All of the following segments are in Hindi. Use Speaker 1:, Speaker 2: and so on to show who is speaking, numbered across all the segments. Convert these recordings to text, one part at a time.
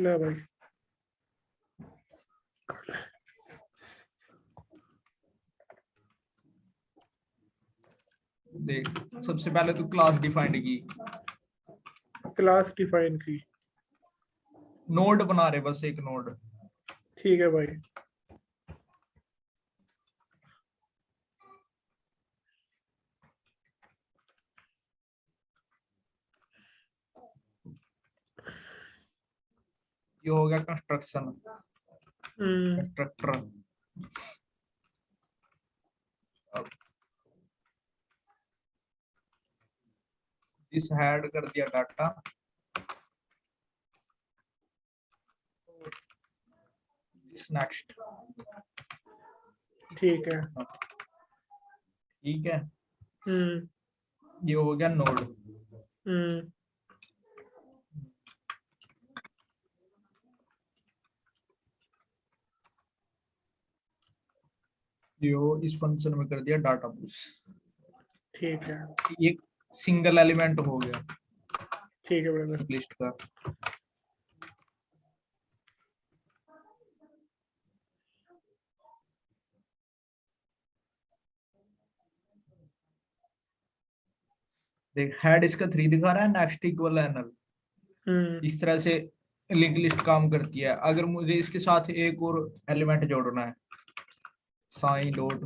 Speaker 1: ले भाई
Speaker 2: देख, सबसे पहले तो क्लास डिफाइंड की,
Speaker 1: क्लास डिफाइन की।
Speaker 2: नोड बना रहे, बस एक नोड।
Speaker 1: ठीक है भाई।
Speaker 2: ये हो गया कंस्ट्रक्शन,
Speaker 1: हम्म
Speaker 2: कंस्ट्रक्टर। इस ऐड कर दिया डाटा, इस नेक्स्ट।
Speaker 1: ठीक है।
Speaker 2: ठीक है,
Speaker 1: हम्म
Speaker 2: ये हो गया नोड।
Speaker 1: हम्म
Speaker 2: जो इस फंक्शन में कर दिया डाटा पुश।
Speaker 1: ठीक है।
Speaker 2: एक सिंगल एलिमेंट हो गया
Speaker 1: ठीक है ब्रदर।
Speaker 2: लिस्ट का। देख, हेड इसका 3 दिखा रहा है, नेक्स्ट इक्वल है नल। इस तरह से लिंक लिस्ट काम करती है। अगर मुझे इसके साथ एक और एलिमेंट जोड़ना है, साइन डॉट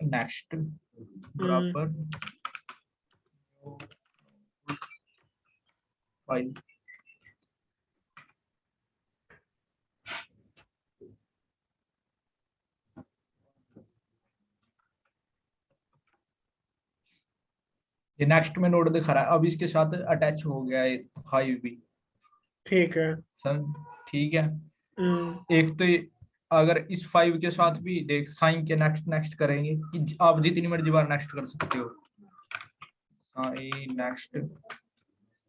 Speaker 2: नेक्स्ट बराबर फाइल। ये नेक्स्ट में नोड दिखा रहा है, अब इसके साथ अटैच हो गया है फाइव भी।
Speaker 1: ठीक है।
Speaker 2: सम ठीक है।
Speaker 1: हम्म
Speaker 2: एक तो अगर इस 5 के साथ भी देख साइन के नेक्स्ट नेक्स्ट करेंगे कि आप जितनी मर्जी बार नेक्स्ट कर सकते हो। साइन नेक्स्ट,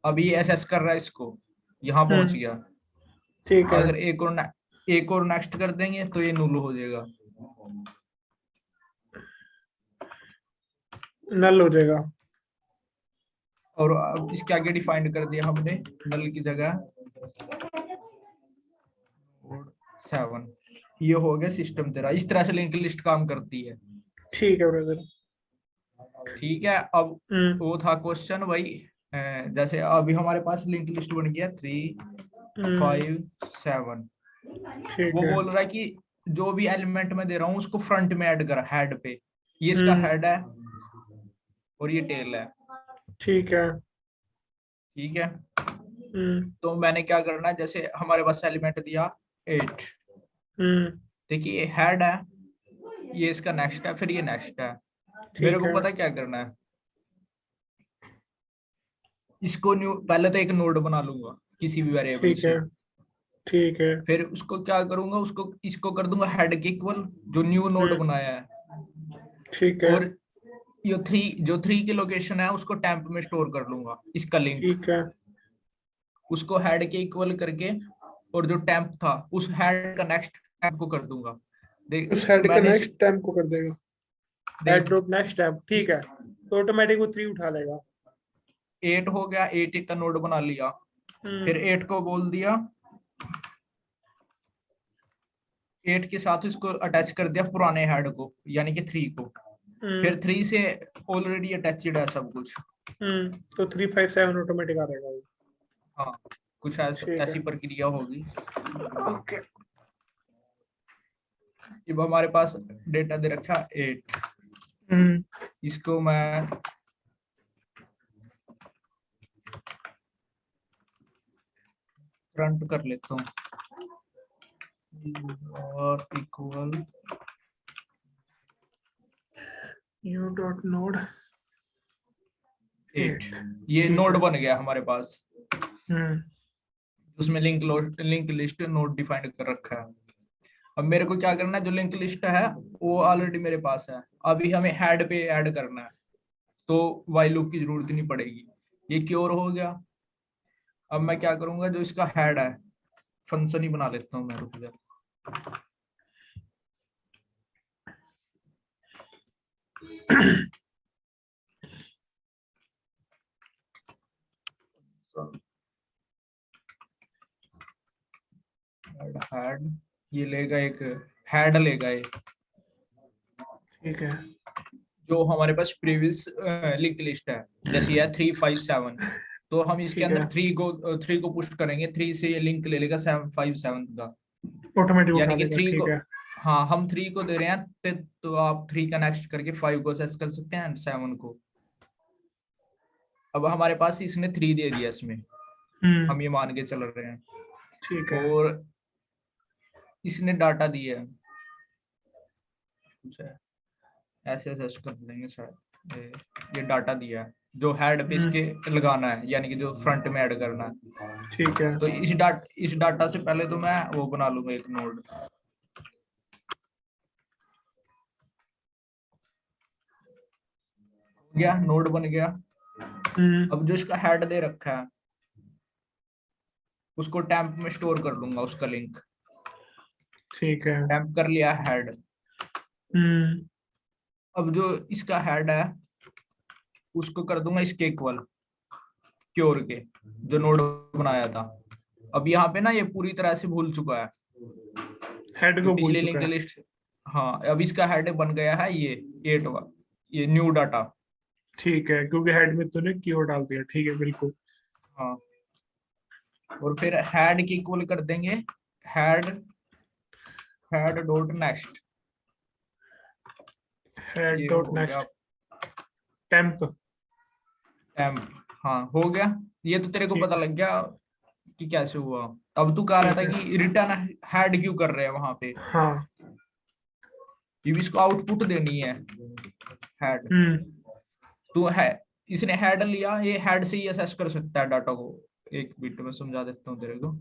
Speaker 2: अभी एसएस कर रहा है इसको, यहाँ पहुंच गया।
Speaker 1: ठीक है।
Speaker 2: अगर एक और नेक्स्ट कर देंगे तो ये null हो जाएगा।
Speaker 1: नल हो जाएगा।
Speaker 2: और अब इसके आगे डिफाइंड कर दिया हमने नल की जगह 7। ये हो गया सिस्टम तेरा। इस तरह से लिंक लिस्ट काम करती है।
Speaker 1: ठीक है ब्रदर।
Speaker 2: ठीक है, अब वो था क्वेश्चन भाई, जैसे अभी हमारे पास लिंक लिस्ट बन गया 3 5 7।
Speaker 1: ठीक
Speaker 2: वो
Speaker 1: है।
Speaker 2: बोल रहा है कि जो भी एलिमेंट मैं दे रहा हूँ उसको फ्रंट में ऐड कर, हेड पे। ये इसका
Speaker 1: हम्म
Speaker 2: हेड है और ये टेल है।
Speaker 1: ठीक है।
Speaker 2: ठीक है,
Speaker 1: हम्म
Speaker 2: तो मैंने क्या करना है, जैसे हमारे पास एलिमेंट दिया 8।
Speaker 1: हम्म
Speaker 2: देखिए ये हेड है, ये इसका नेक्स्ट है, फिर ये नेक्स्ट है। मेरे
Speaker 1: ठीक
Speaker 2: को
Speaker 1: है।
Speaker 2: पता क्या करना है, इसको न्यू पहले तो एक नोड बना लूंगा किसी भी वेरिएबल
Speaker 1: ठीक है।
Speaker 2: से।
Speaker 1: ठीक है।
Speaker 2: फिर उसको क्या करूंगा, उसको इसको कर दूंगा हेड के इक्वल, जो न्यू नोड
Speaker 1: हम्म
Speaker 2: बनाया है।
Speaker 1: ठीक है।
Speaker 2: और ये 3, जो 3 की लोकेशन है उसको टेम्प में स्टोर कर लूंगा, इसका लिंक।
Speaker 1: ठीक है।
Speaker 2: उसको हेड के इक्वल करके, और जो टेम्प था उस हेड का नेक्स्ट टेम्प को कर दूंगा। देख
Speaker 1: उस हेड का
Speaker 2: मैंने
Speaker 1: नेक्स्ट टैम्प को कर देगा। हेड
Speaker 2: देख
Speaker 1: डॉट नेक्स्ट टैम्प। ठीक है, तो ऑटोमेटिक वो 3 उठा लेगा।
Speaker 2: 8 हो गया, 8 का नोड बना लिया। फिर
Speaker 1: हम्म
Speaker 2: 8 को बोल दिया, 8 के साथ इसको अटैच कर दिया पुराने हेड को, यानी कि 3 को। फिर
Speaker 1: हम्म
Speaker 2: 3 से ऑलरेडी अटैचड है सब कुछ।
Speaker 1: तो 357 ऑटोमेटिक आ जाएगा वो।
Speaker 2: हाँ, कुछ
Speaker 1: ठीक है।
Speaker 2: ऐसी प्रक्रिया होगी।
Speaker 1: ओके।
Speaker 2: जब हमारे पास डेटा दे रखा 8,
Speaker 1: हम्म
Speaker 2: इसको मैं फ्रंट कर लेता हूँ और इक्वल
Speaker 1: यू डॉट नोड
Speaker 2: 8।
Speaker 1: 8।
Speaker 2: ये
Speaker 1: ठीक
Speaker 2: नोड
Speaker 1: है।
Speaker 2: बन गया हमारे पास,
Speaker 1: हम्म
Speaker 2: उसमें लिंक लिस्ट नोड डिफाइंड कर रखा है। अब मेरे को क्या करना है, जो लिंक लिस्ट है वो ऑलरेडी मेरे पास है, अभी हमें हेड पे ऐड करना है, तो वाइल लूप की जरूरत नहीं पड़ेगी। ये क्योर हो गया। अब मैं क्या करूंगा, जो इसका हेड है फंक्शन ही बना लेता हूँ मैं, रुक जा। ऐड हेड, ये लेगा एक हेड लेगा ये,
Speaker 1: ठीक है।
Speaker 2: जो हमारे पास प्रीवियस लिंक लिस्ट है, जैसे ये 357, तो हम इसके
Speaker 1: ठीक
Speaker 2: अंदर
Speaker 1: है,
Speaker 2: 3 को पुश करेंगे, 3 से ये लिंक ले लेगा 757 का,
Speaker 1: ऑटोमेटिक उठा
Speaker 2: यानी कि
Speaker 1: लेगा,
Speaker 2: 3
Speaker 1: ठीक
Speaker 2: को,
Speaker 1: है।
Speaker 2: हाँ हम 3 को दे रहे हैं, तो आप 3 का नेक्स्ट करके 5 को असेस कर सकते हैं, 7 को। अब हमारे पास इसने 3 दे दिया इसमें, हम ये मान के चल रहे हैं,
Speaker 1: ठीक है।
Speaker 2: और इसने डाटा दिया है कुछ है, ऐसे असेस कर लेंगे शायद, ये डाटा दिया है जो हेड पे इसके लगाना है, यानी कि जो फ्रंट में ऐड करना है।
Speaker 1: ठीक है।
Speaker 2: तो इस डाटा से पहले तो मैं वो बना लूंगा एक नोड, गया नोड बन गया। अब जो इसका हेड दे रखा है उसको टेम्प में स्टोर कर लूंगा, उसका लिंक
Speaker 1: ठीक है।
Speaker 2: टेम्प कर लिया हेड। अब जो इसका हेड है उसको कर दूंगा इसके इक्वल क्योर के, जो नोड बनाया था। अब यहाँ पे ना ये पूरी तरह से भूल चुका है,
Speaker 1: हेड
Speaker 2: जो
Speaker 1: को भूल
Speaker 2: पिछली
Speaker 1: चुका
Speaker 2: लिंक
Speaker 1: है।
Speaker 2: लिस्ट, हाँ अब इसका हेड बन गया है ये 8 ये न्यू डाटा।
Speaker 1: ठीक है, क्योंकि हेड में तूने कीवर्ड डाल दिया, ठीक है, बिल्कुल।
Speaker 2: हाँ, और फिर हेड की इक्वल कर देंगे head head dot next,
Speaker 1: head
Speaker 2: ये
Speaker 1: डॉट
Speaker 2: हो गया
Speaker 1: नेक्स्ट टेम्प।
Speaker 2: टेम्प। हाँ हो गया, ये तो तेरे को
Speaker 1: ठीक
Speaker 2: पता
Speaker 1: है।
Speaker 2: लग गया कि कैसे हुआ। अब तू कह रहा
Speaker 1: ठीक
Speaker 2: था
Speaker 1: है।
Speaker 2: कि रिटर्न हेड क्यों कर रहे हैं वहां पे,
Speaker 1: हाँ।
Speaker 2: ये भी इसको आउटपुट देनी है हेड।
Speaker 1: हम्म।
Speaker 2: तो है, इसने हेड लिया, ये हेड से ही असेस कर सकता है डाटा को। एक बिट में समझा देता हूँ तेरे को।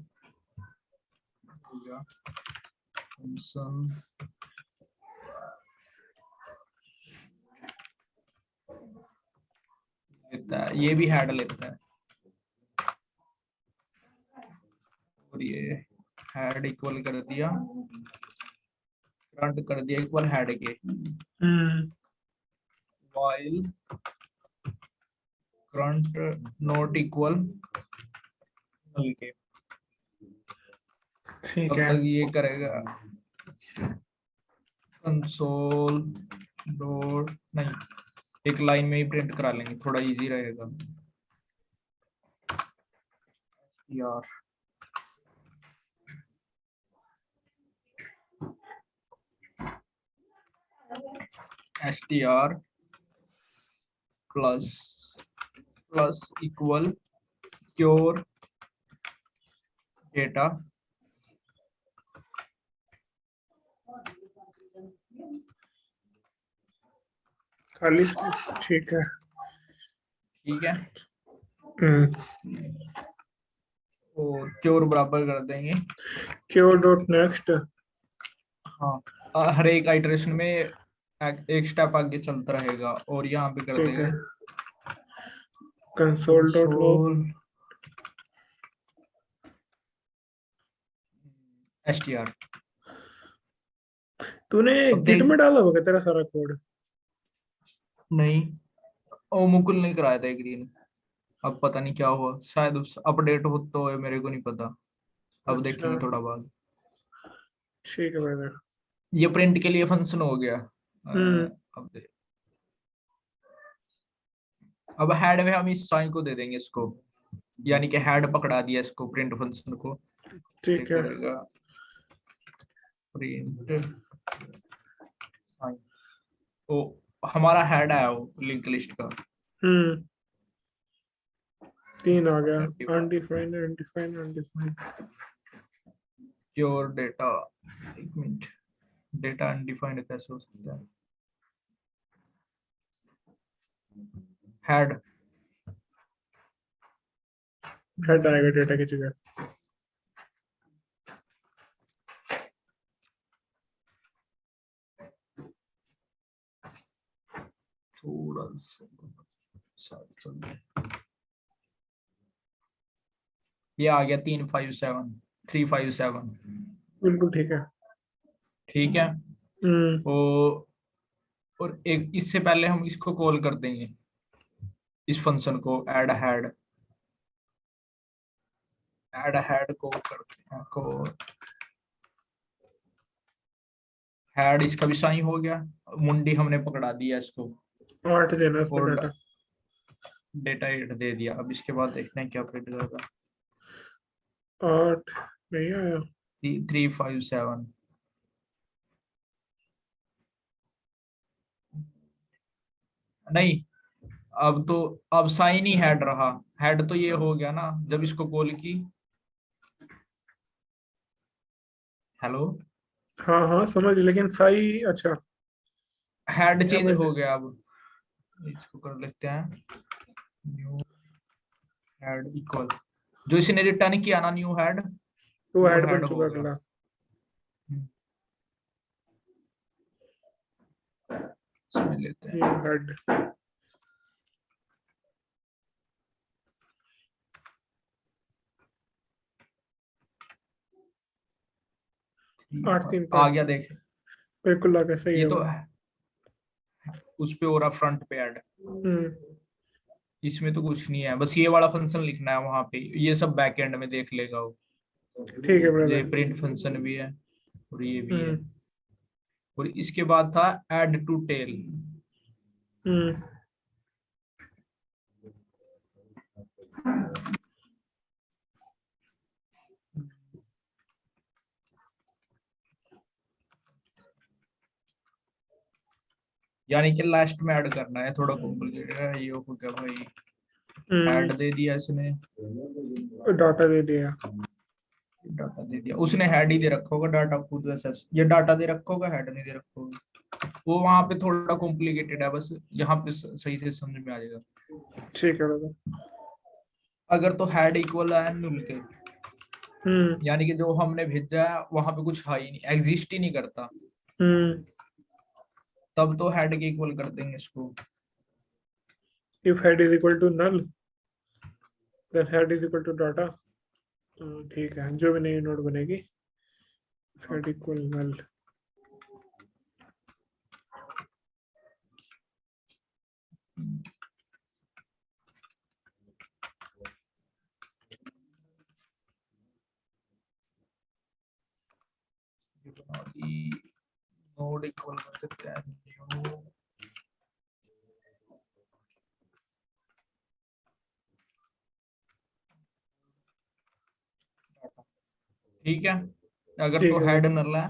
Speaker 2: फंक्शन लेता है, ये भी हेड लेता है, और ये हेड इक्वल कर दिया, करंट कर दिया इक्वल हेड के, while करंट नॉट इक्वल नल के।
Speaker 1: ठीक
Speaker 2: तब
Speaker 1: है।
Speaker 2: तक ये करेगा कंसोल डॉट, नहीं एक लाइन में ही प्रिंट करा लेंगे, थोड़ा इजी रहेगा यार। str plus plus equal cure data,
Speaker 1: खाली। ठीक है।
Speaker 2: ठीक है,
Speaker 1: हम्म।
Speaker 2: और क्योर बराबर कर देंगे,
Speaker 1: क्योर डॉट नेक्स्ट।
Speaker 2: हाँ हर एक आइटरेशन में एक स्टेप आगे चलता रहेगा, और यहाँ पे कर
Speaker 1: ठीक है।
Speaker 2: देंगे
Speaker 1: console dot log.
Speaker 2: Console str।
Speaker 1: तूने
Speaker 2: अब
Speaker 1: गिट
Speaker 2: देख,
Speaker 1: में डाला होगा तेरा सारा कोड।
Speaker 2: नहीं ओ मुकुल ने कराया था ग्रीन, अब पता नहीं क्या हुआ, शायद उस अपडेट हो तो है, मेरे को नहीं पता, अब
Speaker 1: अच्छा।
Speaker 2: देखेंगे थोड़ा बाद।
Speaker 1: ठीक है ब्रदर।
Speaker 2: ये प्रिंट के लिए फंक्शन हो गया।
Speaker 1: हम्म।
Speaker 2: अब देख, अब हेड में हम इस साइन को दे देंगे इसको, यानी कि हेड पकड़ा दिया इसको प्रिंट फंक्शन को, ये
Speaker 1: ठीक है।
Speaker 2: करेगा प्रिंट साइन। तो हमारा हेड आया वो लिंक लिस्ट का,
Speaker 1: हम्म। 3 आ गया।
Speaker 2: Identify
Speaker 1: undefined, undefined, undefined.
Speaker 2: Pure data, एक मिनट, डेटा अनडिफाइंड कैसे हो सकता है, हेड
Speaker 1: हेड आएगा डेटा की जगह।
Speaker 2: थोड़ा सा ये आ गया 357
Speaker 1: बिल्कुल ठीक है।
Speaker 2: ठीक है।
Speaker 1: हम्म।
Speaker 2: और एक इससे पहले हम इसको कॉल कर देंगे, इस फंक्शन को ऐड हेड को करते हैं कॉल, हेड इसका भी साइन हो गया, मुंडी हमने पकड़ा दिया इसको
Speaker 1: 8 देना इस पर
Speaker 2: और
Speaker 1: डाटा।
Speaker 2: डेटा 8 दे दिया। अब इसके बाद देखते हैं क्या प्रिंट करेगा।
Speaker 1: 8 नहीं आया।
Speaker 2: 357 नहीं, अब तो अब साइन ही हेड रहा। हेड तो ये हो गया ना जब इसको कॉल की। हेलो,
Speaker 1: हाँ हाँ समझ, लेकिन साई अच्छा
Speaker 2: हेड
Speaker 1: क्या
Speaker 2: चेंज
Speaker 1: वजह।
Speaker 2: हो गया। अब इसको कर लेते हैं न्यू हेड इक्वल, जो इसने रिटर्न किया ना न्यू हेड,
Speaker 1: तो
Speaker 2: वो
Speaker 1: हेड बन
Speaker 2: हेड हो
Speaker 1: चुका
Speaker 2: गया।
Speaker 1: अगला।
Speaker 2: इसमें लेते
Speaker 1: न्यू
Speaker 2: हैं
Speaker 1: हेड। 8 3
Speaker 2: आ
Speaker 1: 5
Speaker 2: गया देख।
Speaker 1: बिल्कुल लगा, सही
Speaker 2: ये
Speaker 1: है
Speaker 2: तो
Speaker 1: वो।
Speaker 2: उस पे हो रहा फ्रंट पे ऐड।
Speaker 1: हम्म।
Speaker 2: इसमें तो कुछ नहीं है, बस ये वाला फंक्शन लिखना है वहां पे, ये सब बैक एंड में देख लेगा वो।
Speaker 1: ठीक है
Speaker 2: ये
Speaker 1: ब्रदर।
Speaker 2: प्रिंट फंक्शन भी है और ये भी है।
Speaker 1: हम्म।
Speaker 2: और इसके बाद था ऐड टू टेल।
Speaker 1: हम्म।
Speaker 2: यानी कि लास्ट में ऐड करना है, थोड़ा कॉम्प्लिकेटेड है ये। हो गया भाई, ऐड दे दिया इसने,
Speaker 1: डाटा दे दिया।
Speaker 2: डाटा दे दिया उसने, हेड ही दे रखा होगा डाटा खुद वैसे। ये डाटा दे रखा होगा, हेड नहीं दे रखा होगा। वो वहां पे थोड़ा कॉम्प्लिकेटेड है, बस यहाँ पे सही से समझ में आ जाएगा।
Speaker 1: ठीक है ब्रदर।
Speaker 2: अगर तो हेड इक्वल है null के,
Speaker 1: हम्म।
Speaker 2: यानी कि जो हमने भेजा है वहां पे कुछ है ही नहीं, एग्जिस्ट ही नहीं करता,
Speaker 1: हम्म।
Speaker 2: तब तो हेड के इक्वल कर देंगे इसको।
Speaker 1: If head is equal to null then head is equal to data. ठीक है, जो भी नई नोड बनेगी head equal null.
Speaker 2: Node equal कर देते हैं new data। ठीक है, अगर
Speaker 1: ठीक
Speaker 2: तो
Speaker 1: है
Speaker 2: हेड
Speaker 1: ब्रदर।
Speaker 2: नल है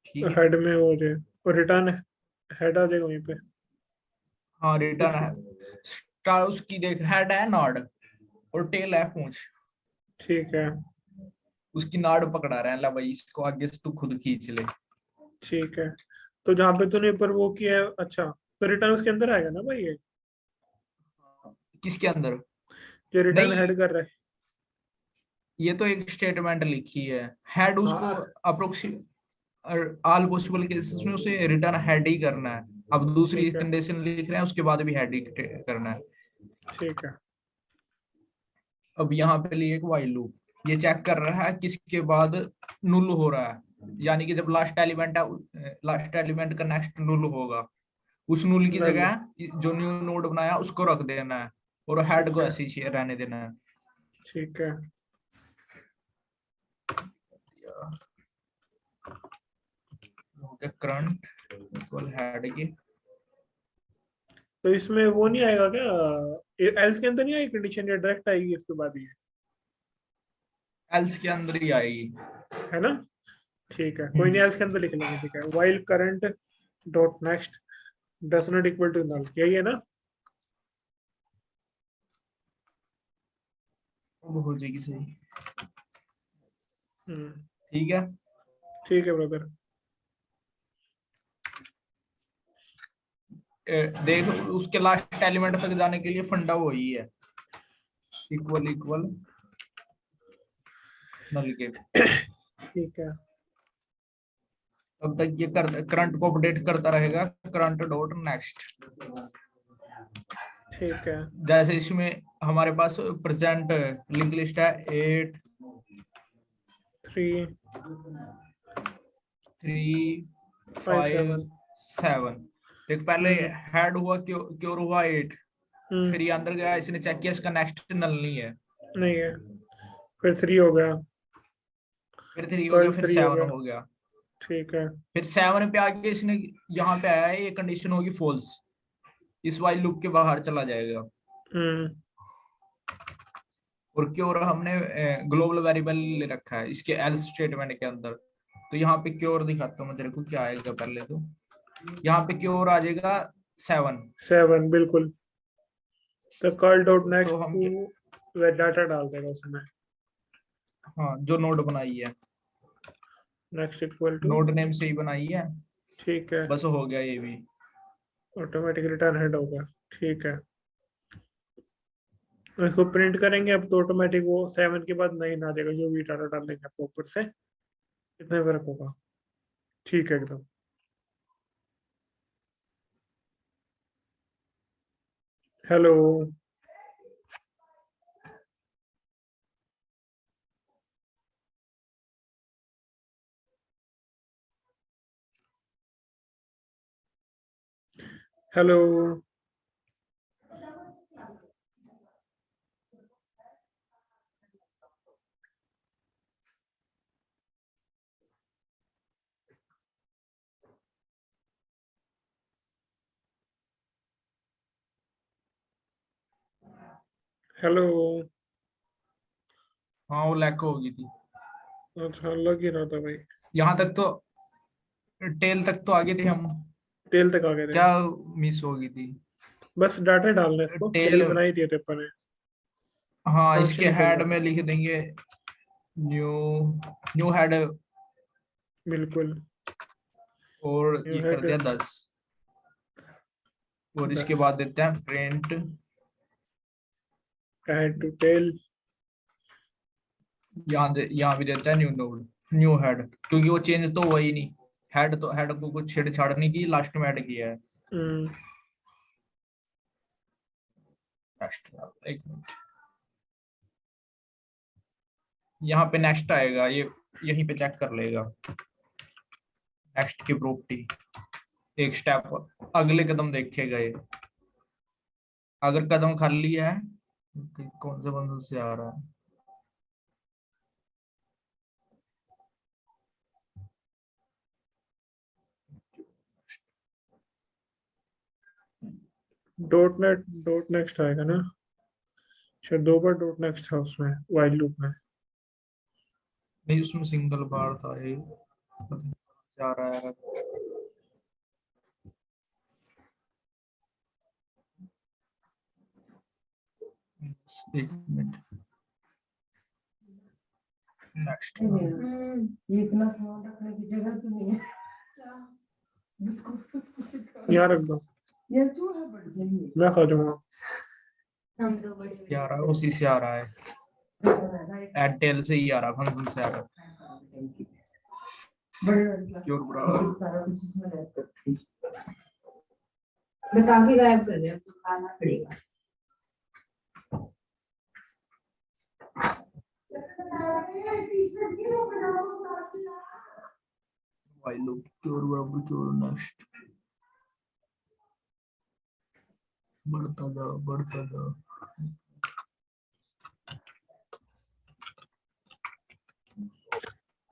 Speaker 2: ठीक है।
Speaker 1: हेड में हो जाए और रिटर्न हेड आ जाएगा वहीं पे।
Speaker 2: हाँ रिटर्न
Speaker 1: इफ
Speaker 2: है। स्टार उसकी देख, हेड है नॉड और टेल है पूंछ।
Speaker 1: ठीक है।
Speaker 2: उसकी नाड़ पकड़ा रहा है, ला भाई इसको आगे से तू खुद खींच ले।
Speaker 1: ठीक है, तो जहाँ पे तूने पर वो किया है, अच्छा तो रिटर्न उसके अंदर आएगा ना भाई ये,
Speaker 2: किसके अंदर?
Speaker 1: जो रिटर्न
Speaker 2: नहीं,
Speaker 1: हेड कर रहा है।
Speaker 2: ये तो एक स्टेटमेंट लिखी है, हेड उसको
Speaker 1: हाँ।
Speaker 2: अप्रोक्सीमेट ऑल पॉसिबल केसेस में उसे रिटर्न हेड ही करना है। अब दूसरी
Speaker 1: ठीक है।
Speaker 2: कंडीशन लिख रहे हैं उसके बाद भी हेड ही करना है।
Speaker 1: ठीक है।
Speaker 2: अब यहाँ पे लिए एक while लूप, ये चेक कर रहा है किसके बाद null हो रहा है, यानी कि जब लास्ट एलिमेंट है, लास्ट एलिमेंट का नेक्स्ट null होगा, उस null की
Speaker 1: नल।
Speaker 2: जगह जो न्यू नोड बनाया उसको रख देना है और हेड
Speaker 1: ठीक
Speaker 2: को
Speaker 1: है।
Speaker 2: ऐसे ही रहने देना है।
Speaker 1: ठीक है।
Speaker 2: करंट इक्वल हेड की,
Speaker 1: तो इसमें वो नहीं आएगा क्या, एल्स के अंदर नहीं आएगी कंडीशन, या डायरेक्ट आएगी इसके बाद ही
Speaker 2: एल्स के अंदर ही आएगी।
Speaker 1: है ना। ठीक है, कोई नहीं, एल्स के अंदर लिख लेंगे। ठीक है, while current dot next does not equal to null, यही है ना।
Speaker 2: वो हो जाएगी सही।
Speaker 1: हम्म।
Speaker 2: ठीक है,
Speaker 1: ठीक है ब्रदर।
Speaker 2: देख उसके लास्ट एलिमेंट तक जाने के लिए फंडा वही है, इक्वल इक्वल नल के।
Speaker 1: ठीक है।
Speaker 2: तब तक ये करंट को अपडेट करता रहेगा, करंट डॉट नेक्स्ट।
Speaker 1: ठीक है।
Speaker 2: जैसे इसमें हमारे पास प्रेजेंट लिंक लिस्ट है 8
Speaker 1: 3
Speaker 2: 3
Speaker 1: 5
Speaker 2: 5
Speaker 1: 7।
Speaker 2: 7। देख पहले
Speaker 1: हम्म।
Speaker 2: हेड हुआ, क्योर हुआ 8, फिर
Speaker 1: हम्म।
Speaker 2: ये अंदर गया, इसने चेक किया इसका नेक्स्ट नल नहीं है,
Speaker 1: नहीं है। फिर 3 हो गया।
Speaker 2: फिर 3 हो गया,
Speaker 1: कल
Speaker 2: फिर
Speaker 1: 3 हो
Speaker 2: 7
Speaker 1: गया।
Speaker 2: हो गया।
Speaker 1: ठीक है।
Speaker 2: फिर 7 पे आके इसने यहाँ पे आया है, ये कंडीशन होगी फॉल्स, इस वाइल लूप के बाहर चला जाएगा।
Speaker 1: हम्म।
Speaker 2: और क्योर हमने ग्लोबल वेरिएबल ले रखा है इसके एल्स स्टेटमेंट के अंदर। तो यहाँ पे क्योर दिखाता हूँ मैं तेरे को क्या आएगा पहले। तो यहाँ पे क्योर आ जाएगा 7।
Speaker 1: 7 बिल्कुल। तो कॉल डॉट नेक्स्ट
Speaker 2: तो हम
Speaker 1: टू डाटा डाल देगा उसमें।
Speaker 2: हाँ, जो नोड बनाई है,
Speaker 1: next equal to.
Speaker 2: Node name से ही बनाई है,
Speaker 1: ठीक है।
Speaker 2: बस हो गया ये भी।
Speaker 1: ऑटोमेटिक रिटर्न हेड होगा। ठीक है। तो इसको प्रिंट करेंगे अब तो ऑटोमेटिक वो 7 के बाद नहीं ना देगा, जो भी डाटा डाल देंगे आपको ऊपर से, इतना फर्क होगा। ठीक है एकदम। हेलो। हेलो। हेलो।
Speaker 2: हाँ, वो लैक हो गई थी।
Speaker 1: अच्छा, लग ही रहा था भाई।
Speaker 2: यहाँ तक तो, टेल तक तो आगे थे हम।
Speaker 1: टेल तक आ गए थे।
Speaker 2: क्या मिस हो गई थी?
Speaker 1: बस डाटा डालना है, इसको टेल
Speaker 2: टेल,
Speaker 1: बनाई दिए थे अपन ने।
Speaker 2: हाँ, इसके
Speaker 1: फंक्शन
Speaker 2: हेड
Speaker 1: खोलना
Speaker 2: में
Speaker 1: था।
Speaker 2: लिख देंगे न्यू न्यू हेड,
Speaker 1: बिल्कुल।
Speaker 2: और
Speaker 1: न्यू
Speaker 2: ये कर
Speaker 1: हेड।
Speaker 2: दिया 10। और इसके
Speaker 1: 10
Speaker 2: बाद देते हैं प्रिंट,
Speaker 1: ऐड टू टेल।
Speaker 2: यहाँ भी देता है न्यू नोड, न्यू हेड, क्योंकि वो चेंज तो हुआ ही नहीं। हेड तो, हेड को कुछ छेड़छाड़ नहीं की, लास्ट में ऐड किया है।
Speaker 1: हम्म।
Speaker 2: नेक्स्ट, एक मिनट, यहाँ पे नेक्स्ट आएगा, ये यहीं पे चेक कर लेगा नेक्स्ट की प्रॉपर्टी। एक स्टेप अगले कदम देखेगा ये, अगर कदम खाली है, कौन से बंदे से आ रहा है।
Speaker 1: डॉट नेक्स्ट आएगा ना? शायद 2 बार डॉट नेक्स्ट था उसमें, वाइल लूप में।
Speaker 2: नहीं, उसमें सिंगल बार था ये, पता नहीं कहाँ से आ रहा है। एक मिनट, नेक्स्ट।
Speaker 3: ये इतना सामान रखने की जगह तो नहीं है।
Speaker 1: यहाँ रख दो,
Speaker 3: ये चूहा बढ़ जाएंगे।
Speaker 1: मैं खा जाऊंगा।
Speaker 3: हम तो बड़े
Speaker 2: क्या आ रहा है? उसी से आ रहा है, एयरटेल से ही आ रहा है, फंक्शन से आ रहा है।
Speaker 3: बड़े
Speaker 2: क्योर बराबर
Speaker 3: सारा कुछ इसमें लैप करती मैं काफी गायब कर रही हूँ, तो खाना पड़ेगा।
Speaker 2: वाइल लूप, क्योर बराबर क्योर नेक्स्ट, बढ़ता जा बढ़ता जा।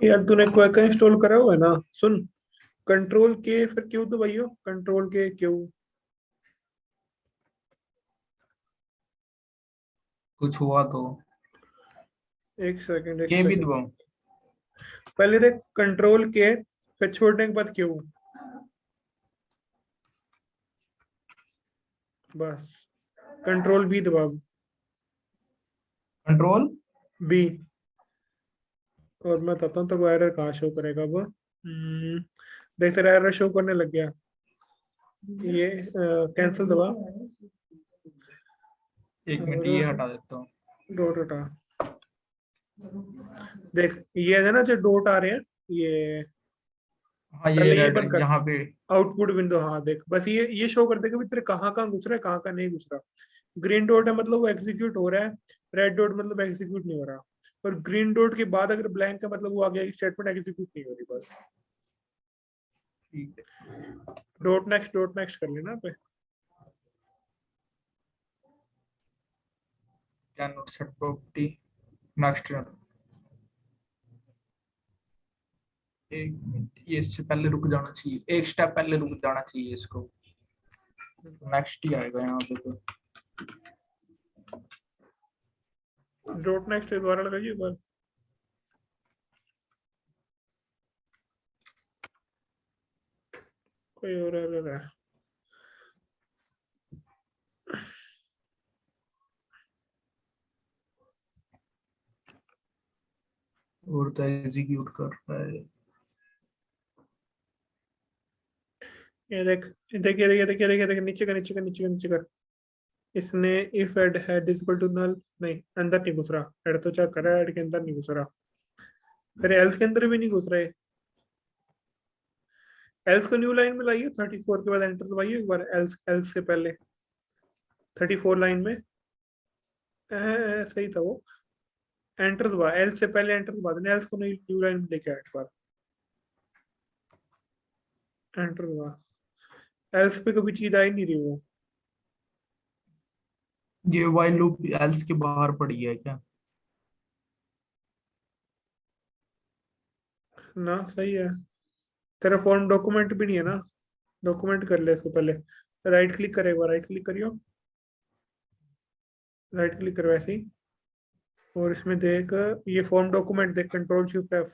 Speaker 1: यार तूने क्वेक इंस्टॉल करा हुआ है ना? सुन, कंट्रोल के फिर क्यू दबाइयो, कंट्रोल के क्यू।
Speaker 2: कुछ हुआ तो
Speaker 1: एक सेकंड, एक
Speaker 2: के भी
Speaker 1: सेकंड।
Speaker 2: दबाऊं?
Speaker 1: पहले देख कंट्रोल के, फिर छोड़ने के बाद क्यू, बस। कंट्रोल बी दबा।
Speaker 2: Control
Speaker 1: B. और मैं बताता हूँ तो एरर कहाँ शो करेगा वो। देख तेरा एरर शो करने लग गया। ये कैंसिल दबा।
Speaker 2: एक मिनट,
Speaker 1: और
Speaker 2: ये हटा देता हूँ।
Speaker 1: डॉट हटा। देख ये है ना जो डॉट आ रहे हैं, ये
Speaker 2: हाँ, ये
Speaker 1: पहले ये
Speaker 2: रेड
Speaker 1: बंद कर।
Speaker 2: यहाँ पे।
Speaker 1: आउटपुट विंडो, हाँ देख बस ये शो कर देगा भी तेरे कहाँ कहाँ घुस रहा है, कहाँ कहाँ नहीं घुस रहा। ग्रीन डॉट है मतलब वो एग्जीक्यूट हो रहा है, रेड डॉट मतलब एग्जीक्यूट नहीं हो रहा। और ग्रीन डॉट के बाद अगर ब्लैंक है मतलब वो आगे स्टेटमेंट एग्जीक्यूट नहीं हो रही, बस।
Speaker 2: ठीक है,
Speaker 1: डॉट नेक्स्ट कर लेना पे।
Speaker 2: Can not set property, next. एक मिनट, ये इससे पहले रुक जाना चाहिए, एक स्टेप पहले रुक जाना चाहिए इसको, नेक्स्ट ही आएगा यहाँ पे तो।
Speaker 1: डॉट नेक्स्ट दोबारा लगाइए एक बार। कोई और एरर है?
Speaker 2: और तो एग्जीक्यूट कर रहा है।
Speaker 1: ये देख, देखिए देखिए देखिए देखिए देखिए, नीचे का नीचे का नीचे का नीचे कर। इसने if add head is equal to null, नहीं अंदर नहीं घुस रहा, हेड तो चेक कर रहा है, हेड के अंदर नहीं घुस रहा, फिर एल्स के अंदर भी नहीं घुस रहे। एल्स को न्यू लाइन में लाइए, 34 के बाद एंटर दबाइए एक बार, एल्स एल्स से पहले 34 लाइन में सही था वो, एंटर दबा, एल्स से पहले एंटर दबा देना, एल्स को न्यू लाइन में लेके आया एक बार, एंटर दबा। एल्स पे कभी चीज आई नहीं रही वो।
Speaker 2: ये वाइल लूप एल्स के बाहर पड़ी है क्या?
Speaker 1: ना सही है, तेरा फॉर्म डॉक्यूमेंट भी नहीं है ना, डॉक्यूमेंट कर ले इसको पहले, राइट क्लिक करे एक बार, राइट क्लिक करियो, राइट क्लिक कर वैसे ही, और इसमें देख ये फॉर्म डॉक्यूमेंट देख, control shift F,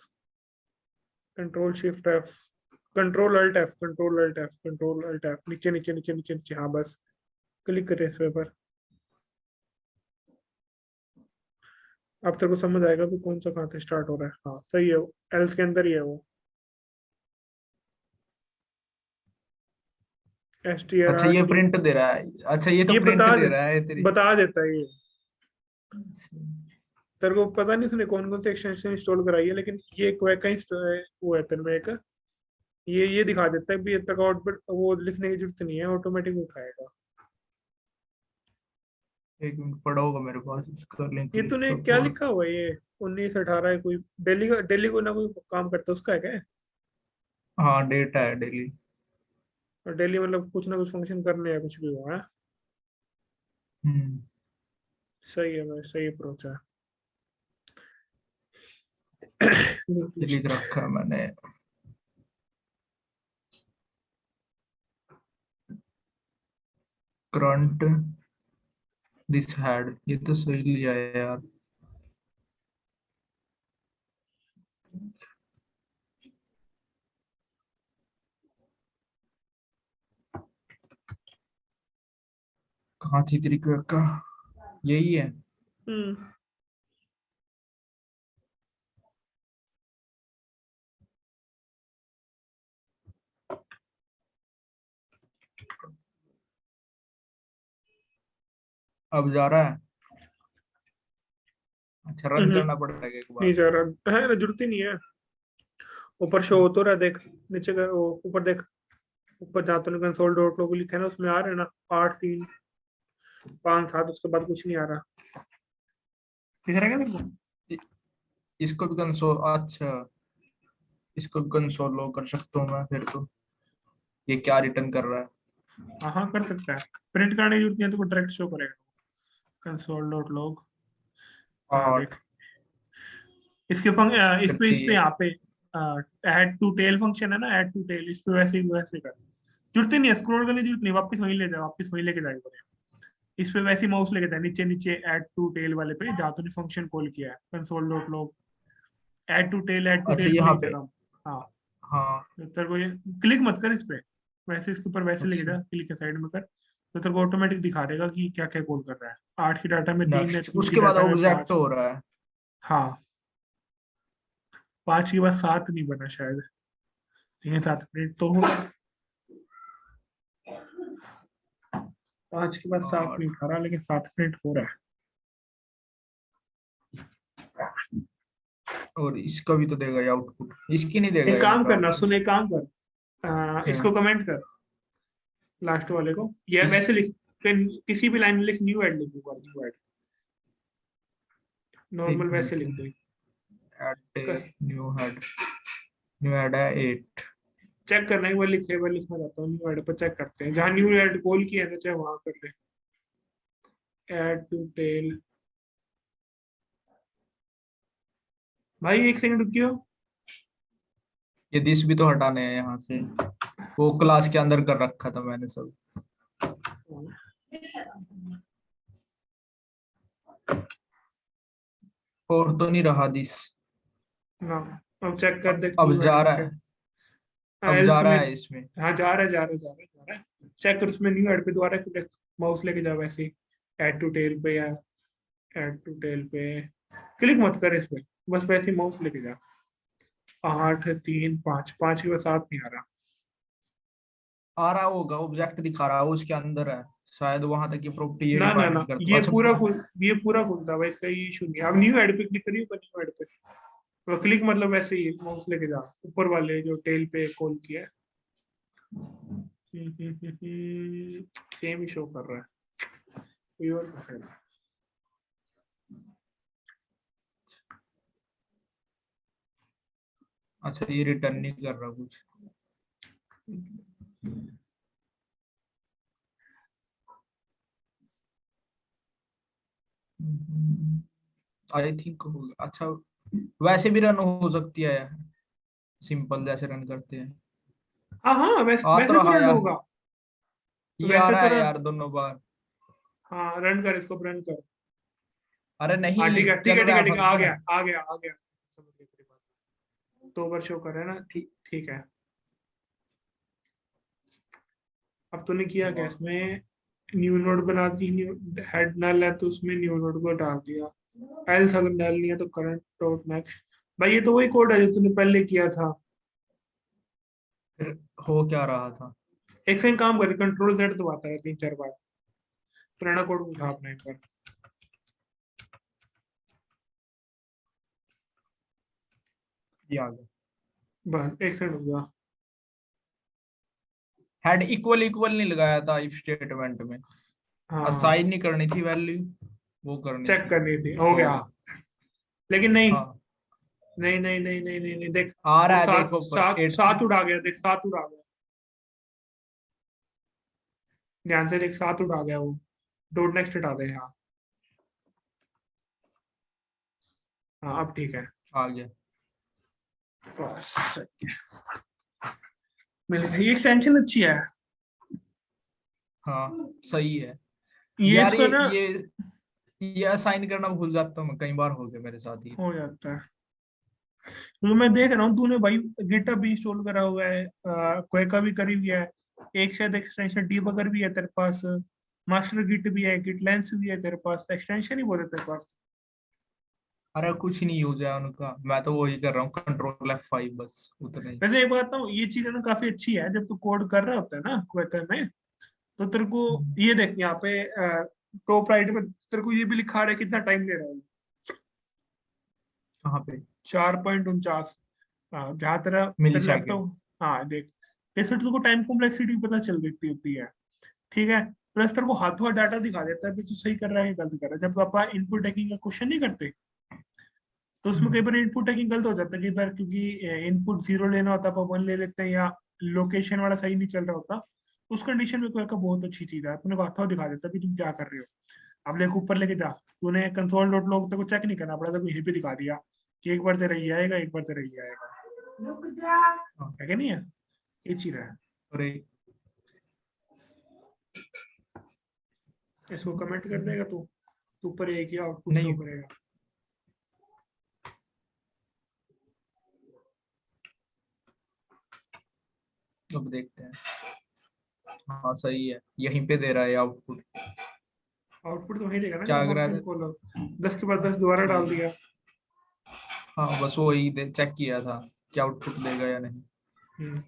Speaker 1: control shift F, control alt F, control alt F, control alt F, नीचे नीचे नीचे नीचे नीचे, हाँ बस क्लिक करे इस पर। अब तेरे को समझ आएगा कि कौन सा कहाँ से स्टार्ट हो रहा है। हाँ सही है, एल्स के अंदर ही है वो, एस टी आर
Speaker 2: अच्छा
Speaker 1: आर
Speaker 2: ये
Speaker 1: टी,
Speaker 2: प्रिंट दे रहा है, अच्छा ये तो
Speaker 1: ये
Speaker 2: प्रिंट दे रहा है तेरी।
Speaker 1: बता देता है ये। तेरे को पता नहीं तूने कौन कौन से एक्सटेंशन इंस्टॉल कराई है, लेकिन ये कहीं वो है तेरे में एक, ये दिखा देता है भी, ये तक आउटपुट वो लिखने की जरूरत नहीं है, ऑटोमेटिक उठाएगा।
Speaker 2: एक मिनट पड़ा होगा मेरे पास इसका लिंक
Speaker 1: ये
Speaker 2: लिस्ट
Speaker 1: तूने
Speaker 2: तो
Speaker 1: क्या
Speaker 2: और।
Speaker 1: लिखा हुआ है ये, 1918 है, कोई डेली का, डेली को ना कोई काम करता है उसका है क्या?
Speaker 2: हाँ डेटा है डेली।
Speaker 1: और डेली मतलब कुछ ना कुछ फंक्शन करने या कुछ भी हुआ है।
Speaker 2: हम्म,
Speaker 1: सही है भाई, सही अप्रोच है।
Speaker 2: ये लिख रखा है मैंने। करंट दिस हैड, ये तो सही लिया है यार। कहाँ थी तेरी क्वेक का, यही है।
Speaker 1: हम्म,
Speaker 2: अब जा रहा है, अच्छा रन करना पड़ेगा एक
Speaker 1: नहीं
Speaker 2: बार।
Speaker 1: जा रहा है ना, जरूरत ही नहीं है। ऊपर शो हो तो रहा है, देख नीचे का वो ऊपर देख, ऊपर जहाँ तूने कंसोल डॉट लोग लिखा है ना, उसमें आ रहे हैं ना 8 3 5 7, उसके बाद कुछ नहीं आ रहा, दिख रहा है क्या तेरे को?
Speaker 2: इ- इसको भी कंसोल, अच्छा इसको भी कंसोल लॉग कर सकता हूँ मैं फिर तो। ये क्या रिटर्न कर रहा है?
Speaker 1: हाँ हाँ कर सकता है, प्रिंट करने की जरूरत नहीं है, तो डायरेक्ट शो करेगा कंसोल डॉट लॉग। हाँ
Speaker 2: और
Speaker 1: देख, इसके इस पे यहाँ पे ऐड टू टेल फंक्शन है ना, ऐड टू टेल, इस पे वैसे कर, जरूरत ही नहीं है स्क्रॉल करने की, जरूरत नहीं, वापस वहीं ले जाए, वापस वहीं लेके जाएगा। इस पे वैसे माउस लेके जाए नीचे नीचे, ऐड टू टेल वाले पे जहाँ तूने फंक्शन कॉल किया है, console dot log, add to
Speaker 2: अच्छा
Speaker 1: टेल पे
Speaker 2: यहाँ
Speaker 1: लेके
Speaker 2: पे,
Speaker 1: जाएगा। हाँ,
Speaker 2: हाँ
Speaker 1: तो तेरे को ये क्लिक मत कर इस पे, वैसे इसके ऊपर वैसे लेके
Speaker 2: अच्छा
Speaker 1: जा, क्लिक के साइड में कर, तो तेरे को ऑटोमेटिक दिखा देगा कि क्या क्या कॉल कर रहा है। 8 की डाटा में 3 है,
Speaker 2: नेक्स्ट,
Speaker 1: 3 की
Speaker 2: उसके बाद
Speaker 1: डाटा में
Speaker 2: ऑब्जेक्ट
Speaker 1: 5।
Speaker 2: हो रहा है।
Speaker 1: हाँ, 5 के बाद 7 नहीं बना शायद, लेकिन 7 प्रिंट तो होगा। 5 के बाद 7
Speaker 2: और
Speaker 1: नहीं उठा रहा, लेकिन 7 प्रिंट हो रहा
Speaker 2: और इसका भी तो देगा आउटपुट, इसकी नहीं
Speaker 1: है।
Speaker 2: देगा
Speaker 1: एक
Speaker 2: ये
Speaker 1: काम
Speaker 2: वाला
Speaker 1: करना,
Speaker 2: आउटपुट।
Speaker 1: सुन एक काम कर,
Speaker 2: क्या?
Speaker 1: इसको कमेंट कर, लास्ट वाले को, या
Speaker 2: इस
Speaker 1: वैसे लिख, किसी भी लाइन में लिख, न्यू ऐड लिख, न्यू ऐड,
Speaker 2: एक
Speaker 1: नॉर्मल वैसे
Speaker 2: मिनट,
Speaker 1: लिख दे।
Speaker 2: ऐड न्यू ऐड है 8।
Speaker 1: चेक करना, एक बार लिखे, एक बार लिखना चाहता हूँ, न्यू ऐड पर चेक करते हैं, जहाँ न्यू ऐड कॉल किया है ना, चाहे वहां कर ले, ऐड टू टेल। भाई एक सेकंड रुकियो।
Speaker 2: ये दिस भी तो हटाने हैं यहाँ से, वो क्लास के अंदर कर रखा था मैंने सब। और तो नहीं रहा दिस।
Speaker 1: ना अब चेक कर देख
Speaker 2: अब
Speaker 1: new
Speaker 2: जा
Speaker 1: edit
Speaker 2: रहा
Speaker 1: पे।
Speaker 2: है, अब
Speaker 1: एल्स
Speaker 2: जा रहा
Speaker 1: में
Speaker 2: है इसमें।
Speaker 1: हाँ जा रहा है जा रहा है जा रहा है जा रहा है। चेक कर उसमें न्यू एड पे दोबारा क्लिक, माउस लेके जाओ वैसे ही, ऐड टू टेल पे या ऐड टू टेल पे क्लिक मत कर इस पे, बस वैसे ही माउस लेके जा। 8 3 5 5 के बाद 7 नहीं आ रहा।
Speaker 2: आ रहा होगा, ऑब्जेक्ट दिखा रहा है, उसके अंदर है शायद, वहां तक ये प्रॉपर्टी ये
Speaker 1: ना ना
Speaker 2: डिफाइन
Speaker 1: ना
Speaker 2: नहीं करता। अच्छा
Speaker 1: ये पूरा खुलता भाई, इसका ये इशू नहीं है। अब न्यू ऐड पे क्लिक करिए, न्यू ऐड पे तो क्लिक मतलब वैसे ही माउस लेके जा ऊपर वाले जो टेल पे कॉल किया है। सेम ही शो कर रहा है, कोई और कैसे?
Speaker 2: अच्छा ये रिटर्न नहीं कर रहा कुछ। आई थिंक होगा। अच्छा वैसे भी रन हो सकती है, सिंपल जैसे रन करते हैं।
Speaker 1: हाँ हाँ
Speaker 2: आ तो
Speaker 1: वैसे तो
Speaker 2: रहा
Speaker 1: रन
Speaker 2: यार,
Speaker 1: होगा,
Speaker 2: ये आ
Speaker 1: वैसे
Speaker 2: रहा
Speaker 1: तो
Speaker 2: है
Speaker 1: रन।
Speaker 2: यार दोनों बार।
Speaker 1: हाँ रन कर इसको, रन कर।
Speaker 2: अरे नहीं,
Speaker 1: हाँ ठीक है ठीक
Speaker 2: चल
Speaker 1: है ठीक
Speaker 2: रहा
Speaker 1: है
Speaker 2: है
Speaker 1: ठीक है, आ
Speaker 2: फंक्शन।
Speaker 1: गया आ गया आ गया, समझ गया तेरी बात। 2 बार शो कर रहा है ना, ठीक ठीक है। अब तूने किया क्या इसमें, न्यू नोड बना दी, न्यू हेड नल है तो उसमें न्यू नोड को डाल दिया। एल्स अगर नल नहीं है तो करंट डॉट नेक्स्ट। भाई ये तो वही कोड है जो तूने पहले किया था।
Speaker 2: फिर हो क्या रहा था?
Speaker 1: एक सेकंड काम कर, कंट्रोल जेड दबाता है 3 4 बार, पुराना कोड उठा अपना एक बार।
Speaker 2: ये आ गया।
Speaker 1: बस एक सेकंड हो गया।
Speaker 2: हेड इक्वल इक्वल नहीं लगाया था इफ स्टेटमेंट में,
Speaker 1: हाँ
Speaker 2: असाइन नहीं करनी थी वैल्यू, वो करनी
Speaker 1: चेक
Speaker 2: थी।
Speaker 1: करनी थी, हो
Speaker 2: हो
Speaker 1: गया।
Speaker 2: गया।
Speaker 1: लेकिन नहीं
Speaker 2: हाँ
Speaker 1: नहीं नहीं नहीं नहीं नहीं, नहीं देख,
Speaker 2: आ
Speaker 1: वो
Speaker 2: रहा है,
Speaker 1: सात
Speaker 2: देखो ऊपर
Speaker 1: सात
Speaker 2: 8।
Speaker 1: सात उड़ा गया, देख 7 उड़ा गया, ध्यान से देख 7 उड़ा गया वो। डॉट नेक्स्ट हटा दे। हाँ हाँ अब ठीक है।
Speaker 2: आ गया।
Speaker 1: बस सही है। मिल गई, ये एक्सटेंशन अच्छी है।
Speaker 2: हाँ सही है
Speaker 1: ये
Speaker 2: यार।
Speaker 1: इसको ना
Speaker 2: ये असाइन करना भूल जाता हूँ मैं, कई बार हो गया मेरे साथ ही।
Speaker 1: हो जाता है। तो मैं देख रहा हूँ तूने भाई गिटहब भी इंस्टॉल करा हुआ है, क्वेका भी करी हुई है, एक शायद एक्सटेंशन डीबगर भी है तेरे पास, मास्टर गिट भी है, गिट लेंस भी है तेरे पास, एक्सटेंशन ही बहुत है तेरे पास।
Speaker 2: अरे कुछ नहीं यूज है उनका, मैं तो वही कर रहा हूँ, कंट्रोल F5 बस उतना ही।
Speaker 1: वैसे एक बात बताऊँ, ये चीज है ना काफी अच्छी है, जब तू कोड कर रहा होता है ना क्वेका में, तो तेरे को ये देख यहाँ पे टॉप राइट में तेरे को ये भी लिखा रहा है कितना टाइम ले रहा है।
Speaker 2: कहाँ पे?
Speaker 1: 4.49, जहाँ तेरा
Speaker 2: मिली
Speaker 1: तेरा
Speaker 2: सेकेंड।
Speaker 1: लैपटॉप। हाँ देख, जैसे तेरे को टाइम कॉम्प्लेक्सिटी पता चल रही होती है, ठीक है, प्लस तेरे को हाथों हाथ डाटा दिखा देता है कि तू सही कर रहा है या गलत कर रहा है। जब आप इनपुट टैगिंग का क्वेश्चन नहीं करते, तो उसमें कई बार इनपुट टैगिंग गलत हो जाता है, कई बार क्योंकि इनपुट 0 लेना होता है, आप 1 ले लेते हैं, या लोकेशन वाला सही नहीं चल रहा होता। उस कंडीशन में कोई का बहुत अच्छी चीज है, अपने को हाथों दिखा देता है कि तुम क्या कर रहे हो। अब लेके ऊपर लेके जा, तूने कंसोल डॉट लॉग तेरे को चेक नहीं करना पड़ा, तेरे को यहीं पे दिखा दिया कि एक बार तेरा ये आएगा, एक बार तेरा ये आएगा,
Speaker 3: रुक जा।
Speaker 1: है कि नहीं है, ये चीज है।
Speaker 2: अरे
Speaker 1: इसको कमेंट कर देगा तू, तो ऊपर एक ही आउटपुट शो
Speaker 2: नहीं,
Speaker 1: करेगा।
Speaker 2: अब देखते हैं। हाँ सही है, यहीं पे दे रहा है आउटपुट।
Speaker 1: आउटपुट तो वही देगा ना
Speaker 2: क्या
Speaker 1: जब
Speaker 2: कर रहा
Speaker 1: फंक्शन
Speaker 2: है?
Speaker 1: खोलो, 10 के बाद 10 दोबारा डाल
Speaker 2: ठीक।
Speaker 1: दिया।
Speaker 2: हाँ बस वही चेक किया था कि आउटपुट देगा या नहीं।
Speaker 1: हम्म।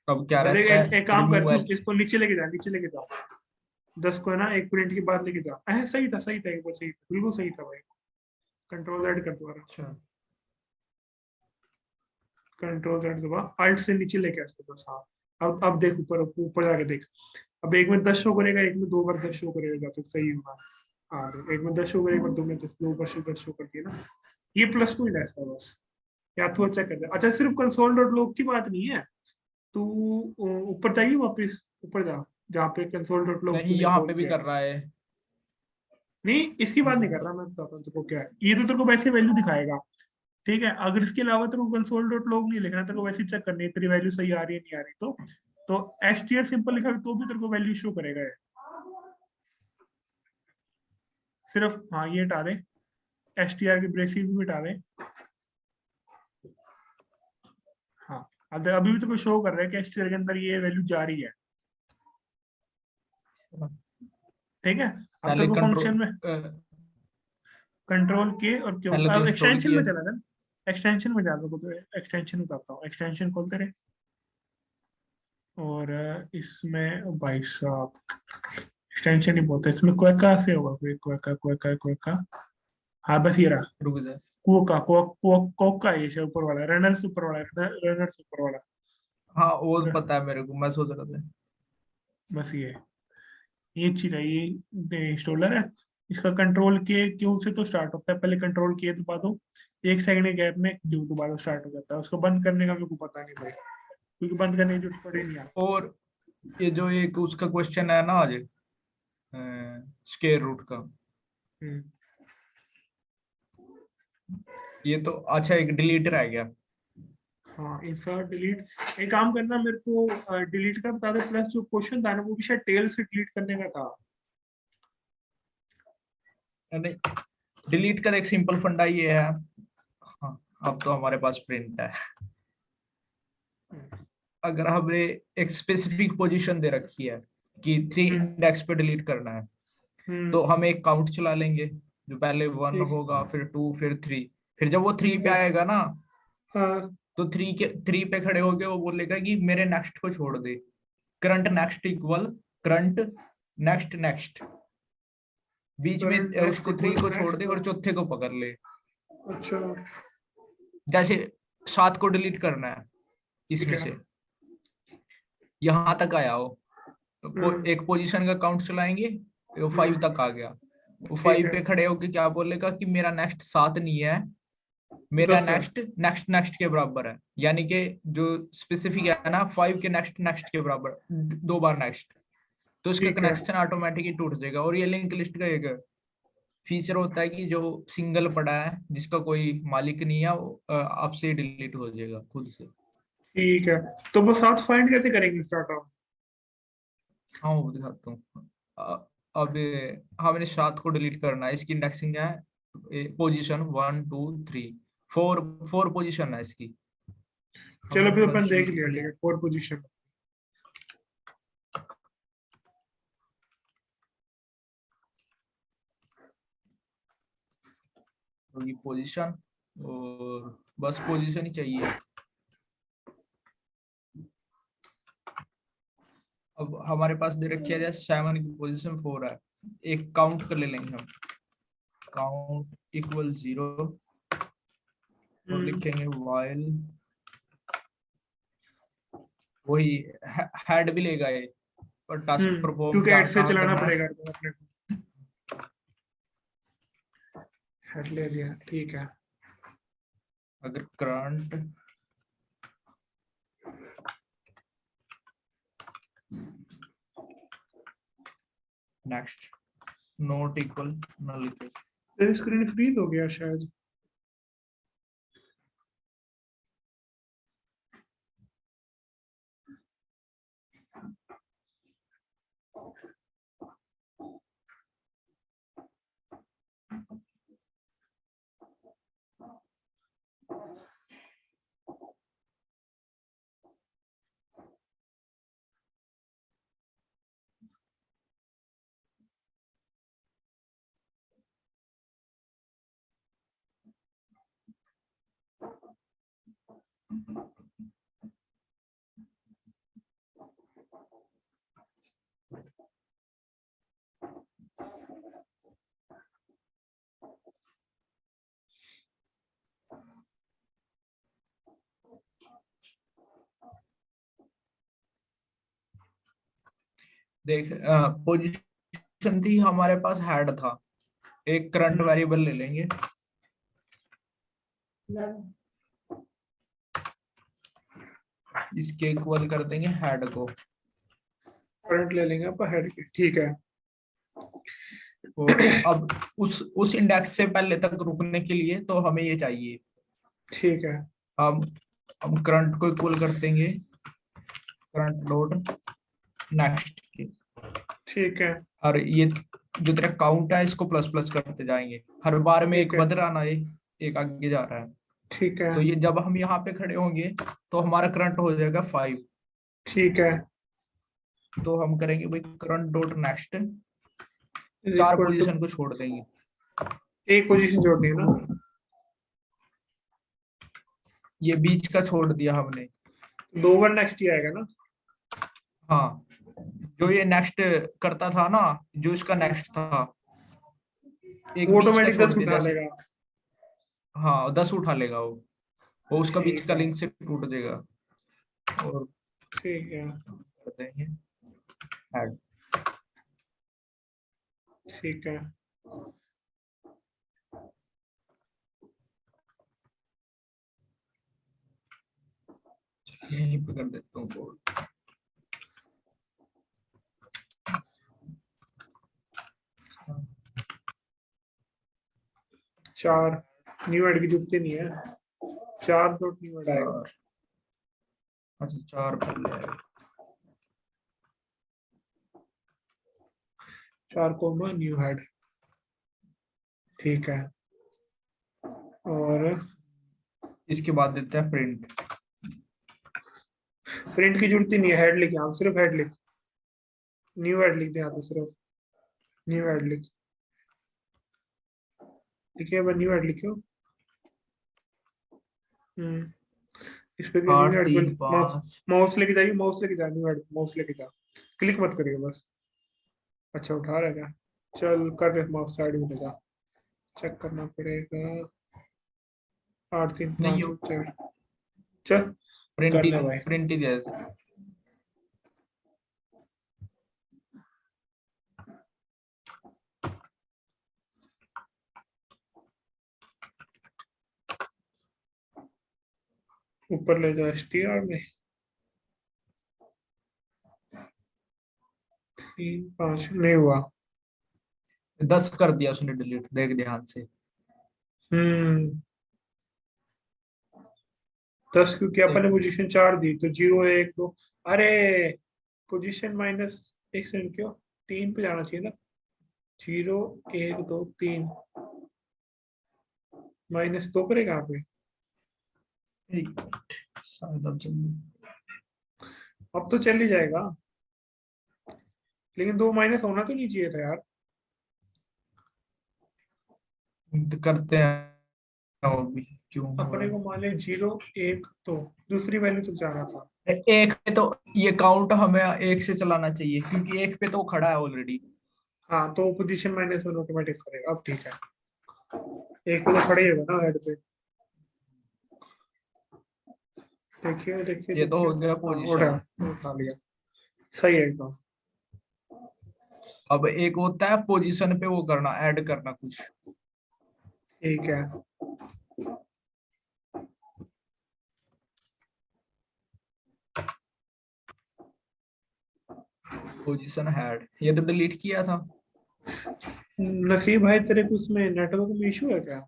Speaker 2: अब क्या
Speaker 1: बस
Speaker 2: रहता है,
Speaker 1: एक काम कर,
Speaker 2: रिमूवल।
Speaker 1: इसको नीचे लेके जा, नीचे लेके जा, 10 को है ना 1 मिनट के बाद लेके जा। सही था एक बार, सही था, बिल्कुल सही था भाई। कंट्रोल जेड कर दोबारा,
Speaker 2: अच्छा
Speaker 1: कंट्रोल जेड दबा, अल्ट से नीचे लेके आ इसको बस। हाँ अब देख ऊपर, ऊपर जाके देख। अब एक में 10 शो करेगा, एक में 2 बार 10 शो करेगा, जब तक सही होगा। हाँ देख, एक में 10 शो करेगा, एक में 2 में 10, 2 बार 10 शो करती है ना। ये प्लस पॉइंट है इसका बस, या तो अच्छा कर दे। अच्छा सिर्फ कंसोल डॉट लॉग की बात नहीं है, तू ऊपर जाइए वापस, ऊपर जा, जहाँ पे कंसोल डॉट लॉग
Speaker 2: नहीं,
Speaker 1: तूने
Speaker 2: यहाँ
Speaker 1: कॉल
Speaker 2: पे भी
Speaker 1: किया
Speaker 2: कर
Speaker 1: है।
Speaker 2: रहा है।
Speaker 1: नहीं इसकी बात नहीं कर रहा मैं, बताता हूँ तेरे को क्या है। ये तो तेरे को वैसे वैल्यू दिखाएगा, ठीक है। अगर इसके अलावा तेरे को कंसोल डॉट लॉग नहीं लिखना, तेरे को वैसे चेक करनी है तेरी वैल्यू सही आ रही है नहीं आ रही, तो str सिंपल लिखा तो भी तेरे को वैल्यू शो करेगा ये। सिर्फ हाँ ये हटा दे, str की ब्रेसिस भी हटा दे। हाँ अब अभी भी तो कोई शो कर रहा है कि str के अंदर ये वैल्यू जा रही है। ठीक है। अब
Speaker 2: पहले
Speaker 1: तेरे को फंक्शन में
Speaker 2: कंट्रोल
Speaker 1: कंट्रोल के और क्यों,
Speaker 2: पहले तो
Speaker 1: अब
Speaker 2: इंस्टॉल
Speaker 1: एक्सटेंशन में
Speaker 2: किया।
Speaker 1: चला था, एक्सटेंशन में जाता हूँ, तो एक्सटेंशन बताता हूँ। एक्सटेंशन खोलते रहे और इसमें भाई साहब एक्सटेंशन ही बोलते हैं इसमें। क्वेका से होगा कोई, क्वेका। हाँ बस ये रहा,
Speaker 2: रुक जा।
Speaker 1: कोका ये से ऊपर वाला, रनर से ऊपर वाला, रनर से ऊपर वाला।
Speaker 2: हाँ वो तो पता है मेरे को, मैं सोच रहा था।
Speaker 1: बस ये चीज है, ये इंस्टॉलर है। इसका कंट्रोल के क्यू से तो स्टार्ट होता है, पहले कंट्रोल के दबा दो, 1 सेकंड के गैप में क्यू दबा दो, स्टार्ट हो जाता है। उसको बंद करने का मेरे को पता नहीं भाई, क्योंकि बंद करने की जरूरत पड़े नहीं।
Speaker 2: और ये जो एक उसका क्वेश्चन है ना आज, स्क्वायर रूट का,
Speaker 1: हम्म।
Speaker 2: ये तो अच्छा एक डिलीट रह गया।
Speaker 1: हाँ इंसर्ट डिलीट, एक काम करना, मेरे को डिलीट का बता दो, प्लस जो क्वेश्चन था ना वो भी शायद टेल से डिलीट करने का था।
Speaker 2: नहीं, डिलीट का एक सिंपल फंडा ये है। हाँ, अब तो हमारे पास प्रिंट है। अगर हमने एक स्पेसिफिक पोजीशन दे रखी है कि 3 इंडेक्स पे डिलीट करना है, तो हम एक काउंट चला लेंगे, जो पहले 1
Speaker 1: ठीक।
Speaker 2: होगा, फिर 2, फिर 3। फिर जब वो 3
Speaker 1: ठीक
Speaker 2: पे
Speaker 1: है।
Speaker 2: आएगा ना,
Speaker 1: हाँ
Speaker 2: तो 3 पे खड़े होके वो बोलेगा कि मेरे नेक्स्ट को छोड़ दे। Current next equal current next next, बीच में
Speaker 1: करंट नेक्स्ट
Speaker 2: उसको 3
Speaker 1: इक्वल
Speaker 2: को छोड़
Speaker 1: नेक्स्ट।
Speaker 2: दे और चौथे को पकड़ ले।
Speaker 1: अच्छा
Speaker 2: जैसे 7 को डिलीट करना है
Speaker 1: ठीक
Speaker 2: इसमें
Speaker 1: है।
Speaker 2: से, यहां तक आया हो तो
Speaker 1: हम्म,
Speaker 2: एक पोजीशन का काउंट चलाएंगे, वो 5 तक आ गया। वो
Speaker 1: ठीक
Speaker 2: 5
Speaker 1: है।
Speaker 2: पे खड़े होके क्या बोलेगा कि मेरा नेक्स्ट 7 नहीं है, मेरा
Speaker 1: 10 है।
Speaker 2: नेक्स्ट नेक्स्ट नेक्स्ट के बराबर है। यानी कि जो स्पेसिफिक है ना, 5 के नेक्स्ट नेक्स्ट के बराबर, 2 बार नेक्स्ट, तो इसका
Speaker 1: ठीक है।
Speaker 2: कनेक्शन ऑटोमेटिकली टूट जाएगा। और ये लिंक लिस्ट का एक फीचर होता है कि जो सिंगल पड़ा है, जिसका कोई मालिक नहीं है, वो आपसे डिलीट हो जाएगा खुद से।
Speaker 1: ठीक है, तो वो 7 फाइंड कैसे करेंगे स्टार्ट आउट?
Speaker 2: हाँ वो दिखाता हूँ। अब हमने 7 को डिलीट करना है। इसकी इंडेक्सिंग है पोजीशन 1 2 3 4, 4 पोजीशन है इसकी।
Speaker 1: चलो
Speaker 2: हमने
Speaker 1: फिर
Speaker 2: पूरा
Speaker 1: अपन देख
Speaker 2: शीट
Speaker 1: लिया, ठीक
Speaker 2: क्लियर।
Speaker 1: है, 4 पोजीशन।
Speaker 2: होगी पोजीशन, और बस पोजीशन ही चाहिए। अब हमारे पास दे रखी है 7 की पोजीशन 4 है। एक काउंट कर ले लेंगे हम, काउंट इक्वल 0, और लिखेंगे व्हाइल, वही हेड भी लेगा ये, और टास्क परफॉर्म
Speaker 1: क्योंकि ऐड से
Speaker 2: कहाँ
Speaker 1: चलाना
Speaker 2: करना है।
Speaker 1: पड़ेगा तो अपने को। हेड ले लिया, ठीक है।
Speaker 2: अगर करंट नेक्स्ट नॉट इक्वल न लिखे,
Speaker 1: तेरी स्क्रीन फ्रीज हो गया शायद।
Speaker 2: देख पोजीशन थी हमारे पास, हेड था। एक करंट वेरिएबल ले लेंगे, इसके इक्वल कर देंगे हेड को,
Speaker 1: करंट ले लेंगे अपन हेड के, ठीक है।
Speaker 2: और अब उस इंडेक्स से पहले तक रुकने के लिए तो हमें ये चाहिए
Speaker 1: ठीक है।
Speaker 2: हम करंट को इक्वल कर देंगे करंट डॉट नेक्स्ट के,
Speaker 1: ठीक है।
Speaker 2: और ये जो तेरा काउंट है इसको प्लस प्लस करते जाएंगे, हर बार में एक
Speaker 1: ठीक है।
Speaker 2: बद रहा ना, एक आगे जा रहा है।
Speaker 1: ठीक है।
Speaker 2: तो ये जब हम यहाँ पे खड़े होंगे तो हमारा करंट हो जाएगा 5।
Speaker 1: ठीक है।
Speaker 2: तो हम करेंगे भाई current dot next,
Speaker 1: is
Speaker 2: 4
Speaker 1: equal to,
Speaker 2: position को छोड़ देंगे।
Speaker 1: एक पोजीशन जोड़नी है ना?
Speaker 2: ये बीच का छोड़ दिया हमने।
Speaker 1: 2 बार नेक्स्ट ही आएगा ना?
Speaker 2: हाँ, जो ये नेक्स्ट करता था ना, जो इसका नेक्स्ट था, एक
Speaker 1: वो
Speaker 2: बीच का
Speaker 1: ऑटोमेटिक
Speaker 2: छोड़
Speaker 1: 10
Speaker 2: दिया
Speaker 1: उठा
Speaker 2: जैसे।
Speaker 1: लेगा।
Speaker 2: हाँ, 10 उठा लेगा वो उसका बीच
Speaker 1: ठीक
Speaker 2: का
Speaker 1: है।
Speaker 2: लिंक से टूट देगा। और
Speaker 1: ठीक है।
Speaker 2: कर देंगे ऐड।
Speaker 1: ठीक है।
Speaker 2: यहीं पे कर देता हूँ बोर्ड।
Speaker 1: 4 न्यू ऐड की जरूरत नहीं है, 4 डॉट न्यू ऐड आएगा।
Speaker 2: अच्छा, 4 पहले आएगा।
Speaker 1: 4 कोमा न्यू हेड। ठीक है। और
Speaker 2: इसके बाद देते हैं प्रिंट।
Speaker 1: प्रिंट की जरूरत ही नहीं है, हेड लिख, यहाँ सिर्फ हेड लिख, न्यू हेड लिख दे यहाँ पे, सिर्फ न्यू हेड लिख। लिखिए, मैं न्यू हेड लिखियो। इस पे न्यू
Speaker 2: 8
Speaker 1: हेड पे
Speaker 2: 3
Speaker 1: माउस,
Speaker 2: 5।
Speaker 1: माउस लेके जाइए, माउस लेके जा, न्यू हेड माउस लेके जा, क्लिक मत करिए बस। अच्छा उठा रहा है क्या? चल कर रहे, माउस साइड में ले जा, चेक करना पड़ेगा। 8 3
Speaker 2: नहीं,
Speaker 1: 5 4, चल
Speaker 2: प्रिंट
Speaker 1: कर
Speaker 2: ही
Speaker 1: ले भाई।
Speaker 2: प्रिंट ही दे देते।
Speaker 1: ऊपर ले जा STR में, 3 5 नहीं हुआ।
Speaker 2: 10 कर दिया उसने डिलीट, देख ध्यान से।
Speaker 1: 10 क्योंकि अपन ने
Speaker 2: देख,
Speaker 1: पोजीशन 4 दी, तो 0 1 2, अरे पोजीशन माइनस, एक सेकंड, क्यों 3 पे जाना चाहिए ना? 0 1 2 3, -2 करेगा यहाँ पे।
Speaker 2: एक मिनट, शायद अब जल्दी।
Speaker 1: अब तो चल ही जाएगा, लेकिन 2 माइनस होना तो नहीं चाहिए था यार।
Speaker 2: करते हैं वो भी, क्यों हो
Speaker 1: अपने
Speaker 2: रहा
Speaker 1: को मान ले 0 1 2, दूसरी वैल्यू तक जाना था।
Speaker 2: है। एक पे तो ये काउंट हमें एक से चलाना चाहिए, क्योंकि एक पे तो खड़ा है ऑलरेडी।
Speaker 1: हाँ, तो पोजीशन -1 ऑटोमेटिक करेगा, अब ठीक है। एक पे तो खड़े ही होगा ना हेड पे। देखिए देखिए
Speaker 2: ये तो
Speaker 1: देखिए,
Speaker 2: हो गया
Speaker 1: हाँ उठा,
Speaker 2: पोजीशन।
Speaker 1: उठा लिया, सही है एकदम।
Speaker 2: अब एक होता है पोजीशन पे वो करना, ऐड करना कुछ।
Speaker 1: ठीक है।
Speaker 2: पोजीशन हैड, ये तो डिलीट किया था।
Speaker 1: नसीब भाई, तेरे को उसमें नेटवर्क में इशू है क्या?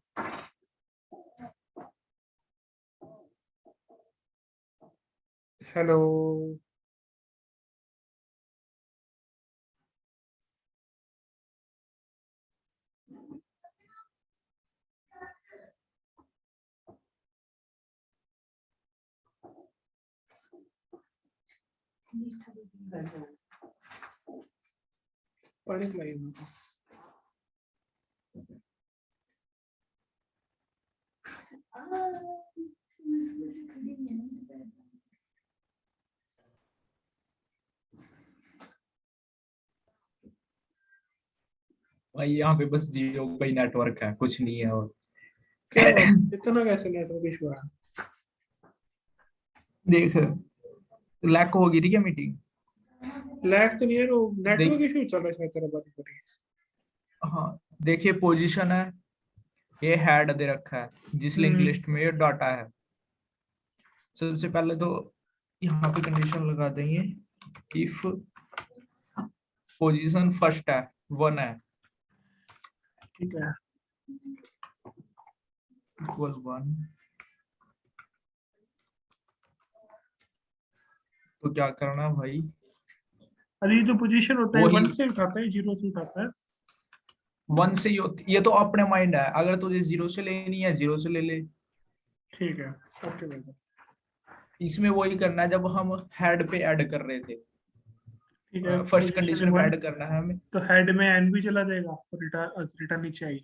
Speaker 1: हेलो। पढ़े लाइन में।
Speaker 2: भाई यहाँ पे बस जियो का ही नेटवर्क है, कुछ नहीं है। और
Speaker 1: क्या बात, इतना कैसे नेटवर्क इशू है?
Speaker 2: देख, लैक हो गई थी क्या मीटिंग?
Speaker 1: लैग तो नहीं है, वो नेटवर्क
Speaker 2: देख,
Speaker 1: इशू चल रहा है शायद तेरा, बात करिए।
Speaker 2: हाँ देखिए, पोजीशन है, ये हेड दे रखा है, जिस लिंक
Speaker 1: हम्म।
Speaker 2: लिस्ट में ये डाटा है। सबसे पहले तो यहाँ पे कंडीशन लगा देंगे, इफ पोजीशन फर्स्ट है 1 है,
Speaker 1: ठीक है।
Speaker 2: इक्वल 1, तो क्या करना भाई,
Speaker 1: अरे ये जो पोजीशन होता है
Speaker 2: वही
Speaker 1: 1 से उठाता है 0 से उठाता है?
Speaker 2: 1 से ये तो अपने माइंड है, अगर तुझे 0 से लेनी है 0 से ले ले।
Speaker 1: ठीक है, ओके भैया।
Speaker 2: इसमें वही करना है जब हम हेड पे ऐड कर रहे थे,
Speaker 1: ठीक है,
Speaker 2: फर्स्ट
Speaker 1: पोजीशन
Speaker 2: कंडीशन पे
Speaker 1: 1,
Speaker 2: ऐड करना है हमें।
Speaker 1: तो हेड में एन भी चला जाएगा और रिटर्न नीचे आई।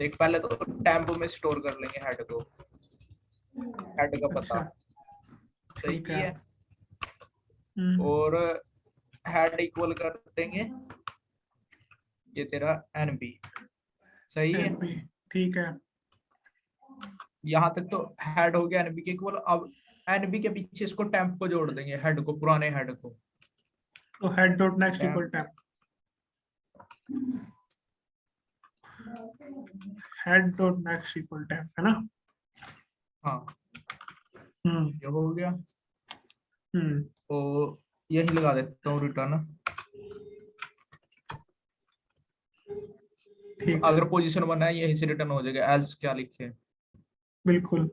Speaker 2: देख पहले तो टेम्प में स्टोर कर लेंगे हेड को, हेड का पता
Speaker 1: अच्छा, ठीक
Speaker 2: सही
Speaker 1: है।
Speaker 2: है।
Speaker 1: हम्म,
Speaker 2: और हेड इक्वल कर देंगे ये तेरा एनपी, सही है।
Speaker 1: एन भी, ठीक है।
Speaker 2: यहाँ तक तो हेड हो गया एनबी के इक्वल। अब एनबी के पीछे इसको टेम्प को जोड़ देंगे, हेड को, पुराने हेड को।
Speaker 1: तो head dot next equal
Speaker 2: temp,
Speaker 1: temp, head dot next equal temp, है ना?
Speaker 2: हाँ
Speaker 1: हम्म।
Speaker 2: ये हो गया।
Speaker 1: हम्म।
Speaker 2: तो यही लगा देता हूँ रिटर्न।
Speaker 1: ठीक है,
Speaker 2: अगर पोजीशन बना है यहीं से रिटर्न हो जाएगा, एल्स क्या लिखे।
Speaker 1: बिल्कुल।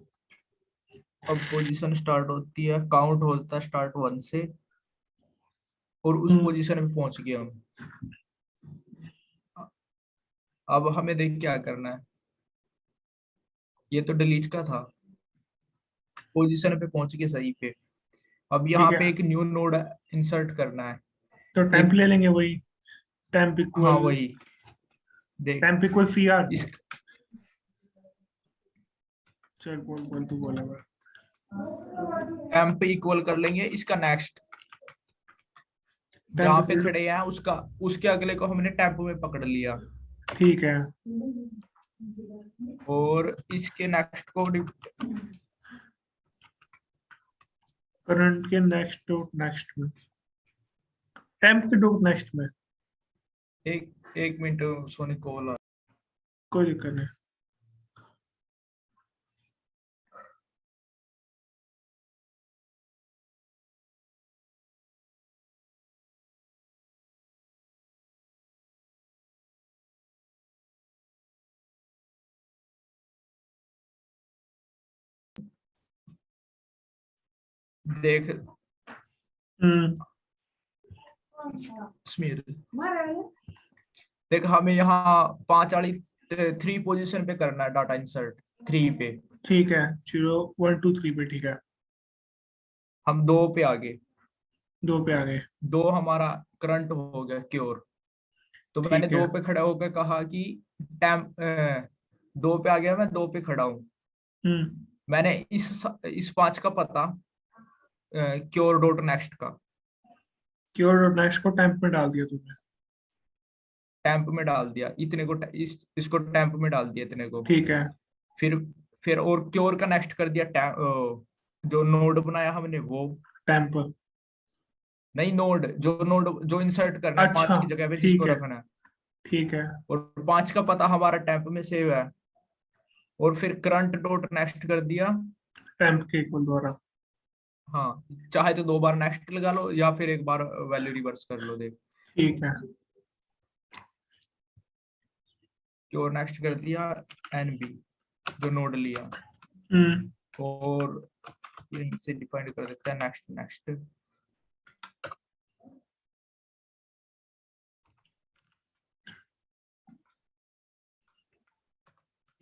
Speaker 2: अब पोजीशन स्टार्ट होती है, काउंट होता है स्टार्ट 1 से, और उस
Speaker 1: हम्म।
Speaker 2: पोजीशन पे पहुंच गए हम। अब हमें देख क्या करना है, ये तो डिलीट का था, पोजीशन पे पहुंच गए सही पे। अब
Speaker 1: ठीक
Speaker 2: यहाँ
Speaker 1: है,
Speaker 2: पे एक न्यू नोड इंसर्ट करना है।
Speaker 1: तो टेम्प
Speaker 2: एक,
Speaker 1: ले लेंगे वही, टेम्प
Speaker 2: हाँ
Speaker 1: इक्वल,
Speaker 2: वही, देख
Speaker 1: टेम्प इक्वल सी आर।
Speaker 2: इस
Speaker 1: चल बोल बोल, तू बोला हुआ।
Speaker 2: टेम्प इक्वल कर लेंगे इसका नेक्स्ट,
Speaker 1: टेम्प
Speaker 2: जहां पे
Speaker 1: इक्वल,
Speaker 2: खड़े हैं उसका, उसके अगले को हमने टेम्प में पकड़ लिया।
Speaker 1: ठीक है।
Speaker 2: और इसके नेक्स्ट को
Speaker 1: करंट के नेक्स्ट डॉट नेक्स्ट में, टेम्प के डॉट नेक्स्ट में।
Speaker 2: एक एक मिनट सोनी कॉल।
Speaker 1: कोई दिक्कत नहीं।
Speaker 2: देख
Speaker 1: हम्म।
Speaker 2: समीर, देख हमें यहाँ 5 वाली 3 पोजीशन पे करना है डाटा इंसर्ट, 3 पे।
Speaker 1: ठीक है, 0 1 2 3 पे, ठीक है।
Speaker 2: हम 2 पे आ गए,
Speaker 1: 2 पे आ गए,
Speaker 2: 2 हमारा करंट हो गया क्योर। तो मैंने
Speaker 1: ठीक है।
Speaker 2: 2 पे खड़ा होकर कहा कि टैम 2 पे आ गया, मैं 2 पे खड़ा हूँ।
Speaker 1: हम्म।
Speaker 2: मैंने इस 5 का पता क्योर डॉट नेक्स्ट का
Speaker 1: क्योर डॉट नेक्स्ट को टेम्प में डाल दिया तुमने?
Speaker 2: टैंप में डाल दिया, इतने को इसको टैंप में डाल दिया इतने को।
Speaker 1: ठीक है।
Speaker 2: फिर और क्योर का नेक्स्ट कर दिया जो नोड बनाया हमने वो,
Speaker 1: टेम्प,
Speaker 2: नहीं नोड, जो इंसर्ट करना है
Speaker 1: अच्छा,
Speaker 2: 5 की जगह पे जिसको
Speaker 1: ठीक है,
Speaker 2: रखना है।
Speaker 1: ठीक है।
Speaker 2: और 5 का पता हमारा टैंप में सेव है। और फिर करंट डॉट नेक्स्ट कर दिया।
Speaker 1: टेम्प के इक्वल द्वारा।
Speaker 2: हाँ, चाहे तो 2 बार नेक्स्ट लगा लो या फिर एक बार वैल्यू रिवर्स कर लो। देख
Speaker 1: ठीक है।
Speaker 2: क्योर नेक्स्ट कर दिया एनबी, जो नोड लिया,
Speaker 1: हम्म।
Speaker 2: और यहीं से डिफाइन कर देता है नेक्स्ट नेक्स्ट।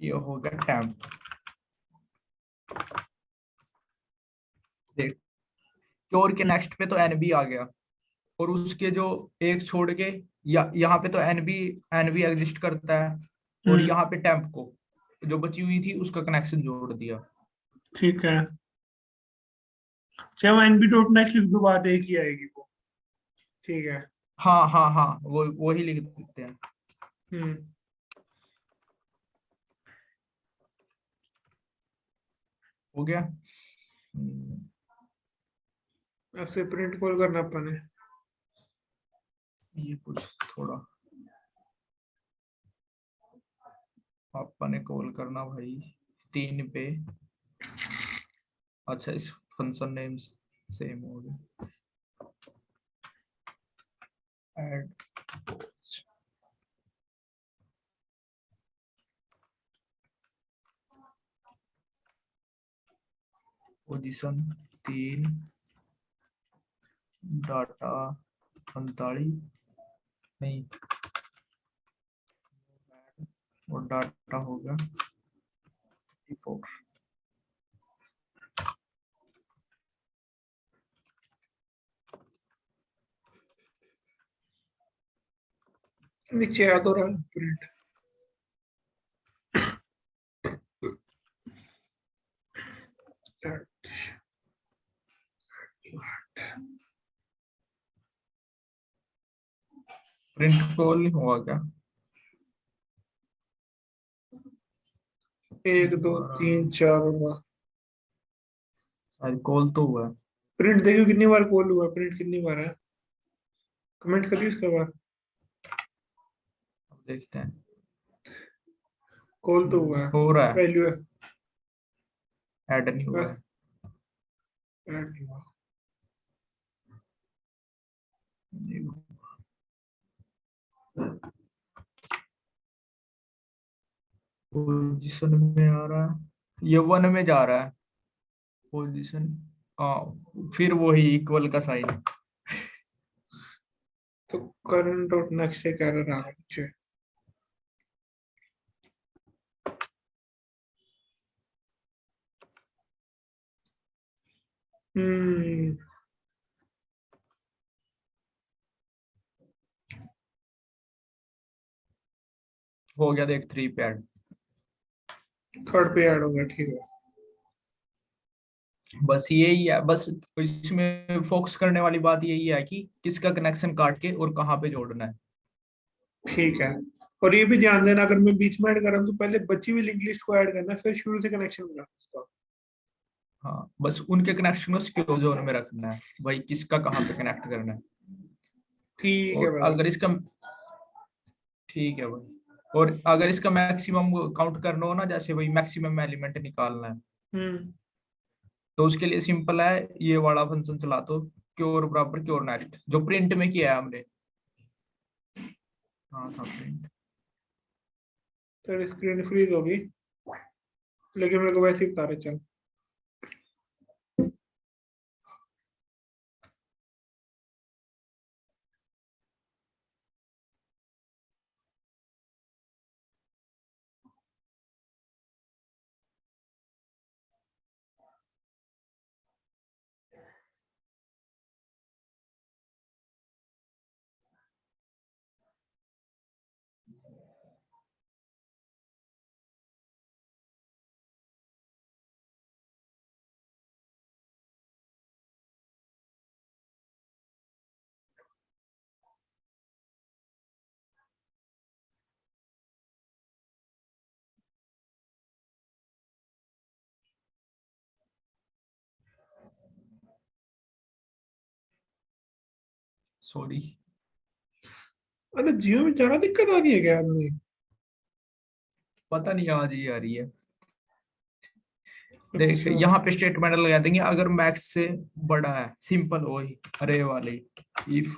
Speaker 2: ये हो गया टैम्प। देख क्योर के नेक्स्ट पे तो एनबी आ गया, और उसके जो एक छोड़ के यहाँ पे तो एनबी एनबी एग्जिस्ट करता है, और
Speaker 1: हम्म।
Speaker 2: यहाँ पे टेम्प को जो बची हुई थी उसका कनेक्शन जोड़ दिया।
Speaker 1: ठीक है, चाहे वो एनबी डॉट नेक्स्ट लिख दो, बात एक ही आएगी वो। ठीक है।
Speaker 2: हाँ हाँ हाँ, वो ही लिख देते हैं।
Speaker 1: हम्म।
Speaker 2: हो गया।
Speaker 1: अब से प्रिंट कॉल करना अपन है।
Speaker 2: ये कुछ थोड़ा अपन ने कॉल करना भाई 3 पे। अच्छा इस फंक्शन नेम सेम हो गया, ऐड पोजीशन 3 डाटा 45 नहीं, और डाटा होगा 4।
Speaker 1: नीचे याद हो रहा है प्रिंट।
Speaker 2: प्रिंट कॉल नहीं हुआ क्या?
Speaker 1: 1 2 3 4 होगा।
Speaker 2: कॉल तो हुआ है।
Speaker 1: प्रिंट देखियो कितनी बार कॉल हुआ, प्रिंट कितनी बार है, कमेंट करिए उसके बाद।
Speaker 2: अब देखते हैं।
Speaker 1: कॉल तो हुआ है,
Speaker 2: हो रहा है,
Speaker 1: वैल्यू है,
Speaker 2: ऐड नहीं हुआ है।
Speaker 1: ऐड नहीं हुआ।
Speaker 2: पोजीशन में आ रहा है, ये 1 में जा रहा है पोजीशन। हाँ, फिर वही इक्वल का साइन।
Speaker 1: तो करंट डॉट नेक्स्ट एक एरर आ रहा है नीचे। हम्म
Speaker 2: हो गया, देख 3 पे ऐड।
Speaker 1: थर्ड पे ऐड हो गया, ठीक है।
Speaker 2: बस यही है, बस इसमें फोकस करने वाली बात यही है कि किसका कनेक्शन काट के और कहाँ पे जोड़ना है।
Speaker 1: ठीक है, और ये भी ध्यान देना, अगर मैं बीच में ऐड कर रहा हूँ तो पहले बची हुई लिंक लिस्ट को ऐड करना, फिर शुरू से कनेक्शन बनाना उसका।
Speaker 2: हाँ, बस उनके कनेक्शन को सिक्योर जोन में रखना है, भाई किसका कहाँ पे कनेक्ट करना है।
Speaker 1: ठीक है
Speaker 2: और
Speaker 1: भाई।
Speaker 2: अगर इसका, ठीक है भाई, और अगर इसका मैक्सिमम काउंट करना हो ना, जैसे भाई मैक्सिमम एलिमेंट निकालना है,
Speaker 1: हम्म
Speaker 2: तो उसके लिए सिंपल है, ये वाला फंक्शन चला दो, क्योर बराबर क्योर नेक्स्ट, जो प्रिंट में किया है हमने। हाँ था प्रिंट।
Speaker 1: तो स्क्रीन फ्रीज होगी, लेकिन मेरे को वैसे ही बता रहे, चल।
Speaker 2: सॉरी,
Speaker 1: अरे जियो में ज्यादा दिक्कत आ गई है क्या आदमी?
Speaker 2: पता नहीं आज ही आ रही है। देख
Speaker 1: अच्छा,
Speaker 2: यहाँ पे स्टेटमेंट लगा देंगे, अगर मैक्स से बड़ा है, सिंपल वही अरे वाले, if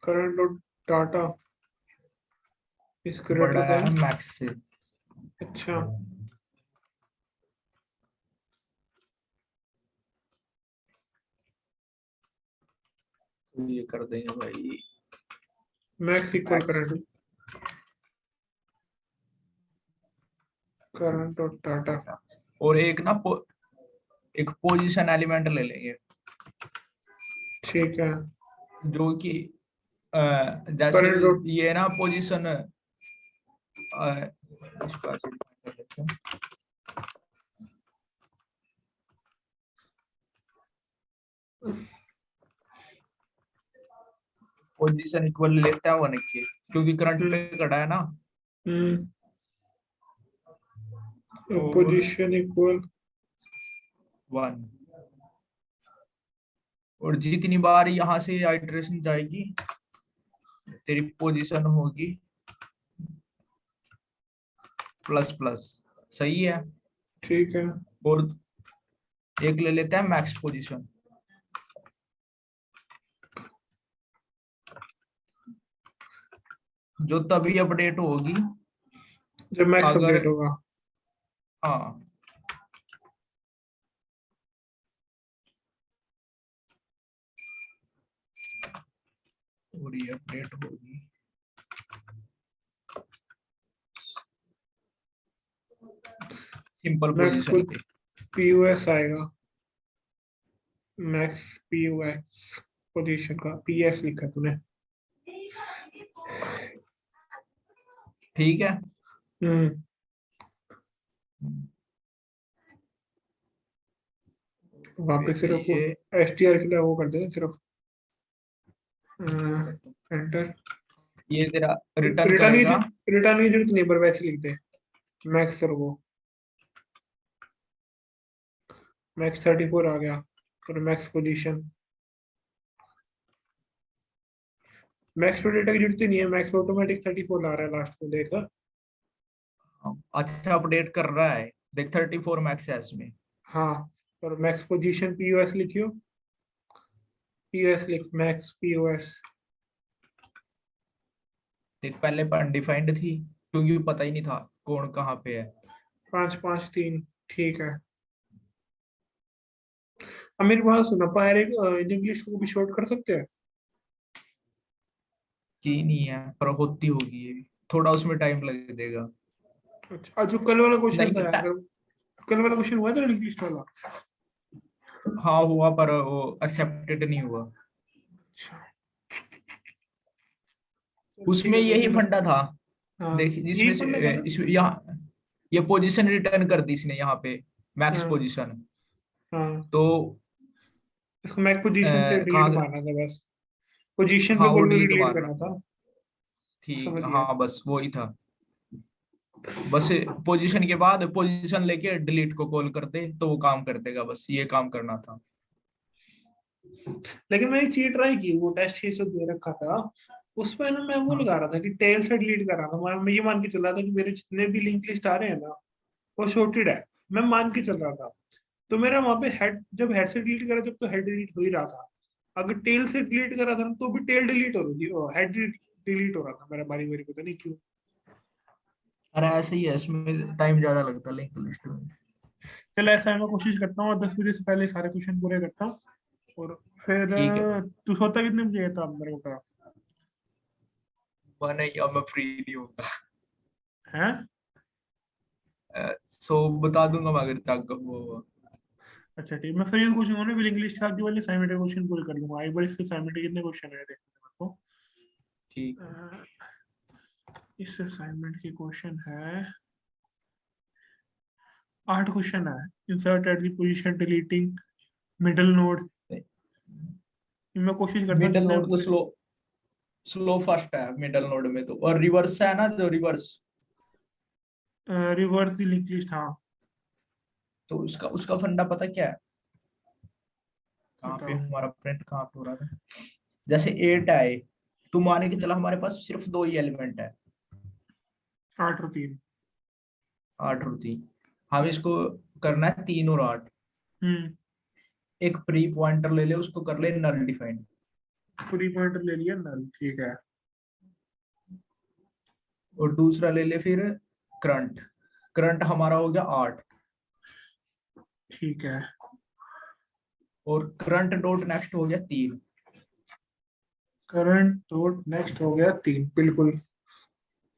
Speaker 1: current dot data is greater
Speaker 2: बड़ा है
Speaker 1: देन।
Speaker 2: मैक्स से।
Speaker 1: अच्छा,
Speaker 2: तो ये कर देंगे भाई,
Speaker 1: max equal
Speaker 2: max
Speaker 1: current, current dot data.
Speaker 2: और एक ना एक पोजीशन एलिमेंट ले लेंगे,
Speaker 1: ठीक है,
Speaker 2: जो कि जैसे
Speaker 1: करंट डॉट।
Speaker 2: ये ना पोजीशन, इसको ऐसे define कर लेते हैं। पोजीशन इक्वल लेता है 1 के, क्योंकि करंट पे खड़ा है ना। और
Speaker 1: पोजीशन इक्वल
Speaker 2: 1, और जितनी बार यहाँ से आइटरेशन जाएगी तेरी पोजीशन होगी प्लस प्लस, सही है।
Speaker 1: ठीक है।
Speaker 2: और एक ले लेते हैं मैक्स पोजीशन, जो तभी अपडेट होगी
Speaker 1: जब मैक्स
Speaker 2: अगर,
Speaker 1: अपडेट होगा।
Speaker 2: हाँ, और ये अपडेट होगी। सिंपल
Speaker 1: मैक्स
Speaker 2: पोजीशन पे
Speaker 1: पीयूएस आएगा, मैक्स पीयूएस पोजीशन का पीएस लिखा तूने।
Speaker 2: ठीक है।
Speaker 1: वहां पे सिर्फ
Speaker 2: ये
Speaker 1: एसटीआर के लिए वो कर देना सिर्फ एंटर।
Speaker 2: ये तेरा रिटर्न
Speaker 1: रिटर्न
Speaker 2: करेगा।
Speaker 1: रिटर्न की जरूरत नहीं, पर वैसे लिख दे मैक्स सर वो मैक्स 34 आ गया और मैक्स पोजीशन। मैक्स तो डेटा की जरूरत ही नहीं है, मैक्स ऑटोमेटिक 34 ला रहा है लास्ट में, देखा।
Speaker 2: अच्छा अपडेट कर रहा है, देख 34 मैक्स है इसमें।
Speaker 1: हाँ, और मैक्स पोजीशन पीओएस लिखियो, पीओएस लिख, मैक्स पीओएस।
Speaker 2: देख पहले पर अनडिफाइंड थी क्योंकि पता ही नहीं था कौन कहाँ पे है।
Speaker 1: 553 ठीक है। अब मेरी बात सुना, पायर एक इंग्लिश को भी शॉर्ट कर सकते हैं?
Speaker 2: की नहीं है पर होती होगी ये, थोड़ा उसमें टाइम लग देगा।
Speaker 1: अच्छा, जो कल वाला क्वेश्चन था
Speaker 2: नहीं
Speaker 1: यार, कल वाला क्वेश्चन हुआ था ना इंग्लिश वाला।
Speaker 2: हाँ हुआ पर वो एक्सेप्टेड नहीं हुआ।
Speaker 1: अच्छा ठीक
Speaker 2: उसमें
Speaker 1: है,
Speaker 2: यही
Speaker 1: क्वेश्चन।
Speaker 2: फंडा था।
Speaker 1: हाँ,
Speaker 2: देख
Speaker 1: यही
Speaker 2: जिसमें
Speaker 1: फंडा था
Speaker 2: से
Speaker 1: ना।
Speaker 2: इसमें यहाँ ये पोजीशन रिटर्न कर दी इसने यहाँ पे, मैक्स
Speaker 1: हाँ
Speaker 2: पोजीशन।
Speaker 1: हाँ,
Speaker 2: तो
Speaker 1: इसको मैक पोजीशन से डिलीट
Speaker 2: कहाँ,
Speaker 1: मारना था बस, पोजीशन पे
Speaker 2: हाँ वो
Speaker 1: कॉल करके
Speaker 2: डिलीट
Speaker 1: डिलीट
Speaker 2: मारना
Speaker 1: करना था।
Speaker 2: ठीक,
Speaker 1: समझ गया।
Speaker 2: हाँ बस वही था। बस पोजीशन के बाद पोजीशन लेके डिलीट को कॉल कर दे तो वो काम कर देगा, बस ये काम करना था।
Speaker 1: लेकिन मैंने चीट ट्राई की, वो टेस्ट केस जो दे रखा था उसमें ना, मैं वो
Speaker 2: हाँ
Speaker 1: लगा रहा था कि टेल से डिलीट कर रहा था। मैं ये मान के चल रहा था कि मेरे जितने भी लिंक लिस्ट आ रहे हैं ना वो सॉर्टेड है, मैं मान के चल रहा था। तो मेरा वहां पे हेड, जब हेड से डिलीट करा जब तो हेड डिलीट हो ही रहा था। अगर टेल से डिलीट करा था तो भी टेल डिलीट हो रही थी, हेड डिलीट हो रहा था मेरा बारी बारी, पता नहीं क्यों।
Speaker 2: अरे ऐसे ही है, इसमें टाइम ज्यादा लगता है लिंक लिस्ट में।
Speaker 1: चल ऐसा है, मैं कोशिश करता हूँ और 10 बजे से पहले सारे क्वेश्चन पूरे करता हूँ। और फिर
Speaker 2: ठीक है।
Speaker 1: तू सोता कितने बजे था मेरे को बता।
Speaker 2: नहीं अब मैं फ्री नहीं होगा।
Speaker 1: हैं?
Speaker 2: सो बता दूंगा मैं अगर तक वो।
Speaker 1: अच्छा ठीक, मैं फिर ये क्वेश्चन होने बिल इंग्लिश का आगे वाले असाइनमेंट के क्वेश्चन पूरे कर लूंगा एक बार। इसके असाइनमेंट के कितने क्वेश्चन है देखते हैं मेरे को।
Speaker 2: ठीक है।
Speaker 1: इस असाइनमेंट के क्वेश्चन है 8 क्वेश्चन है। Insert at the position deleting middle node. मैं कोशिश करता हूँ
Speaker 2: मिडल
Speaker 1: जितने
Speaker 2: नोड तो
Speaker 1: पूरे।
Speaker 2: स्लो, स्लो फर्स्ट है मिडल नोड में तो, और रिवर्स है ना जो reverse,
Speaker 1: reverse the link list, हाँ
Speaker 2: तो उसका उसका फंडा पता क्या है। कहाँ पे
Speaker 1: बताओ।
Speaker 2: हमारा प्रिंट कहाँ पे हो रहा था। जैसे 8 आए तो मान के चला हमारे पास सिर्फ 2 ही एलिमेंट है,
Speaker 1: 8 और 3।
Speaker 2: 8 और 3। हम इसको करना है 3 और 8।
Speaker 1: हम्म,
Speaker 2: एक प्री पॉइंटर ले ले, उसको कर ले नल डिफाइन।
Speaker 1: प्री पॉइंटर ले लिया नल, ठीक है।
Speaker 2: और दूसरा ले ले फिर करंट, करंट हमारा हो गया 8।
Speaker 1: ठीक है,
Speaker 2: और करंट डॉट नेक्स्ट हो गया 3।
Speaker 1: करंट तो नेक्स्ट हो गया 3, बिल्कुल।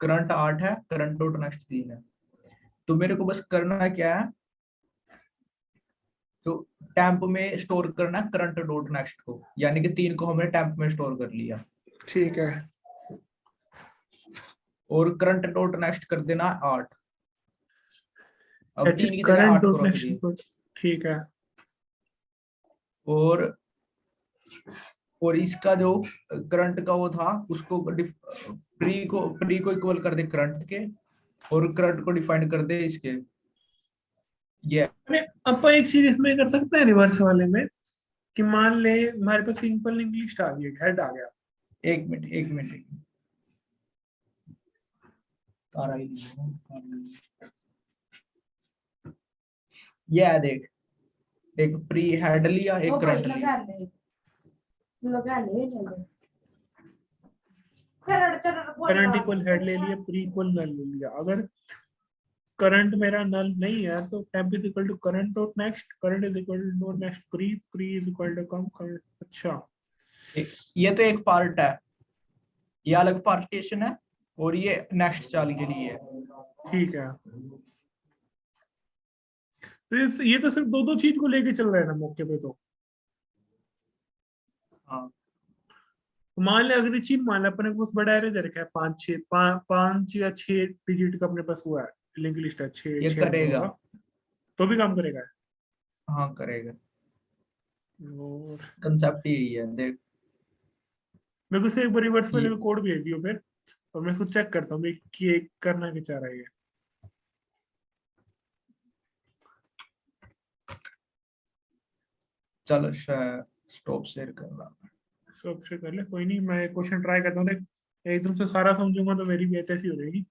Speaker 2: करंट 8 है, करंट डॉट नेक्स्ट 3 है। तो मेरे को बस करना क्या है, तो टेम्प में स्टोर करना है करंट डॉट नेक्स्ट को, यानी कि 3 को हमने टेम्प में स्टोर कर लिया।
Speaker 1: ठीक है,
Speaker 2: और करंट डॉट नेक्स्ट कर देना 8। अब
Speaker 1: अच्छा
Speaker 2: 3 की जगह
Speaker 1: करंट
Speaker 2: 8
Speaker 1: डॉट
Speaker 2: को रख
Speaker 1: नेक्स्ट,
Speaker 2: दिए।
Speaker 1: ठीक है।
Speaker 2: और इसका जो करंट का वो था उसको प्री को इक्वल कर दे करंट के, और करंट को डिफाइन कर दे इसके ये।
Speaker 1: अरे अब एक चीज इसमें कर सकते हैं रिवर्स वाले में, कि मान ले हमारे पास सिंपल लिंक लिस्ट आ गई, हेड आ गया।
Speaker 2: एक मिनट एक मिनट एक मिनट, तारा ही नहीं है। ये है देख, एक प्री हेड लिया एक करंट लिया।
Speaker 1: करंट इक्वल हेड ले लिया, प्री इक्वल नल ले लिया। अगर करंट मेरा नल नहीं है तो temp is equal to current dot next, current is equal to dot next pre, pre is equal to कम करंट। अच्छा
Speaker 2: ये तो एक पार्ट है। ये अलग पार्टीशन है और ये नेक्स्ट चाल के लिए है।
Speaker 1: ठीक है, तो ये तो सिर्फ दो चीज को लेके चल रहा है ना मौके पे। तो
Speaker 2: हाँ
Speaker 1: मान ले अगर ये चीज मान ले अपने पास बड़ा एरे दे रखा है, 5 या 6 डिजिट का अपने पास हुआ है, लिंक लिस्ट है 6
Speaker 2: ये
Speaker 1: 6
Speaker 2: करेगा।
Speaker 1: तो भी काम करेगा।
Speaker 2: हाँ करेगा,
Speaker 1: और
Speaker 2: कंसेप्ट यही है देख।
Speaker 1: मेरे को से एक बार रिवर्स वाले
Speaker 2: ये
Speaker 1: में कोड भेज दियो फिर, और मैं इसको चेक करता हूँ कि ये करना क्या चाह रहा है।
Speaker 2: चलो स्टॉप शेयर कर रहा हूँ।
Speaker 1: सब से कर ले, कोई नहीं, मैं क्वेश्चन ट्राई करता हूँ। देख एकदम से सारा समझूंगा तो मेरी भी ऐसी हो जाएगी।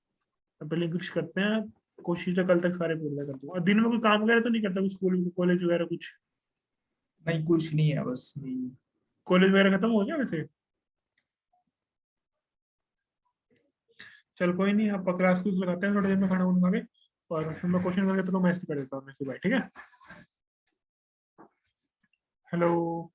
Speaker 1: अब पहले कुछ करते हैं, कोशिश तो कल तक सारे पूरा कर दूंगा। और दिन में कोई काम वगैरह तो नहीं करता, कुछ स्कूल कॉलेज वगैरह कुछ?
Speaker 2: नहीं कुछ नहीं है, बस यही।
Speaker 1: कॉलेज वगैरह खत्म हो गया वैसे? चल कोई नहीं, आप क्लास क्लास लगाते हैं थोड़ी देर में खाना वाना खा के, और फिर मैं क्वेश्चन वगैरह तो मैसेज कर देता हूँ मैसेज भाई, ठीक है? हेलो।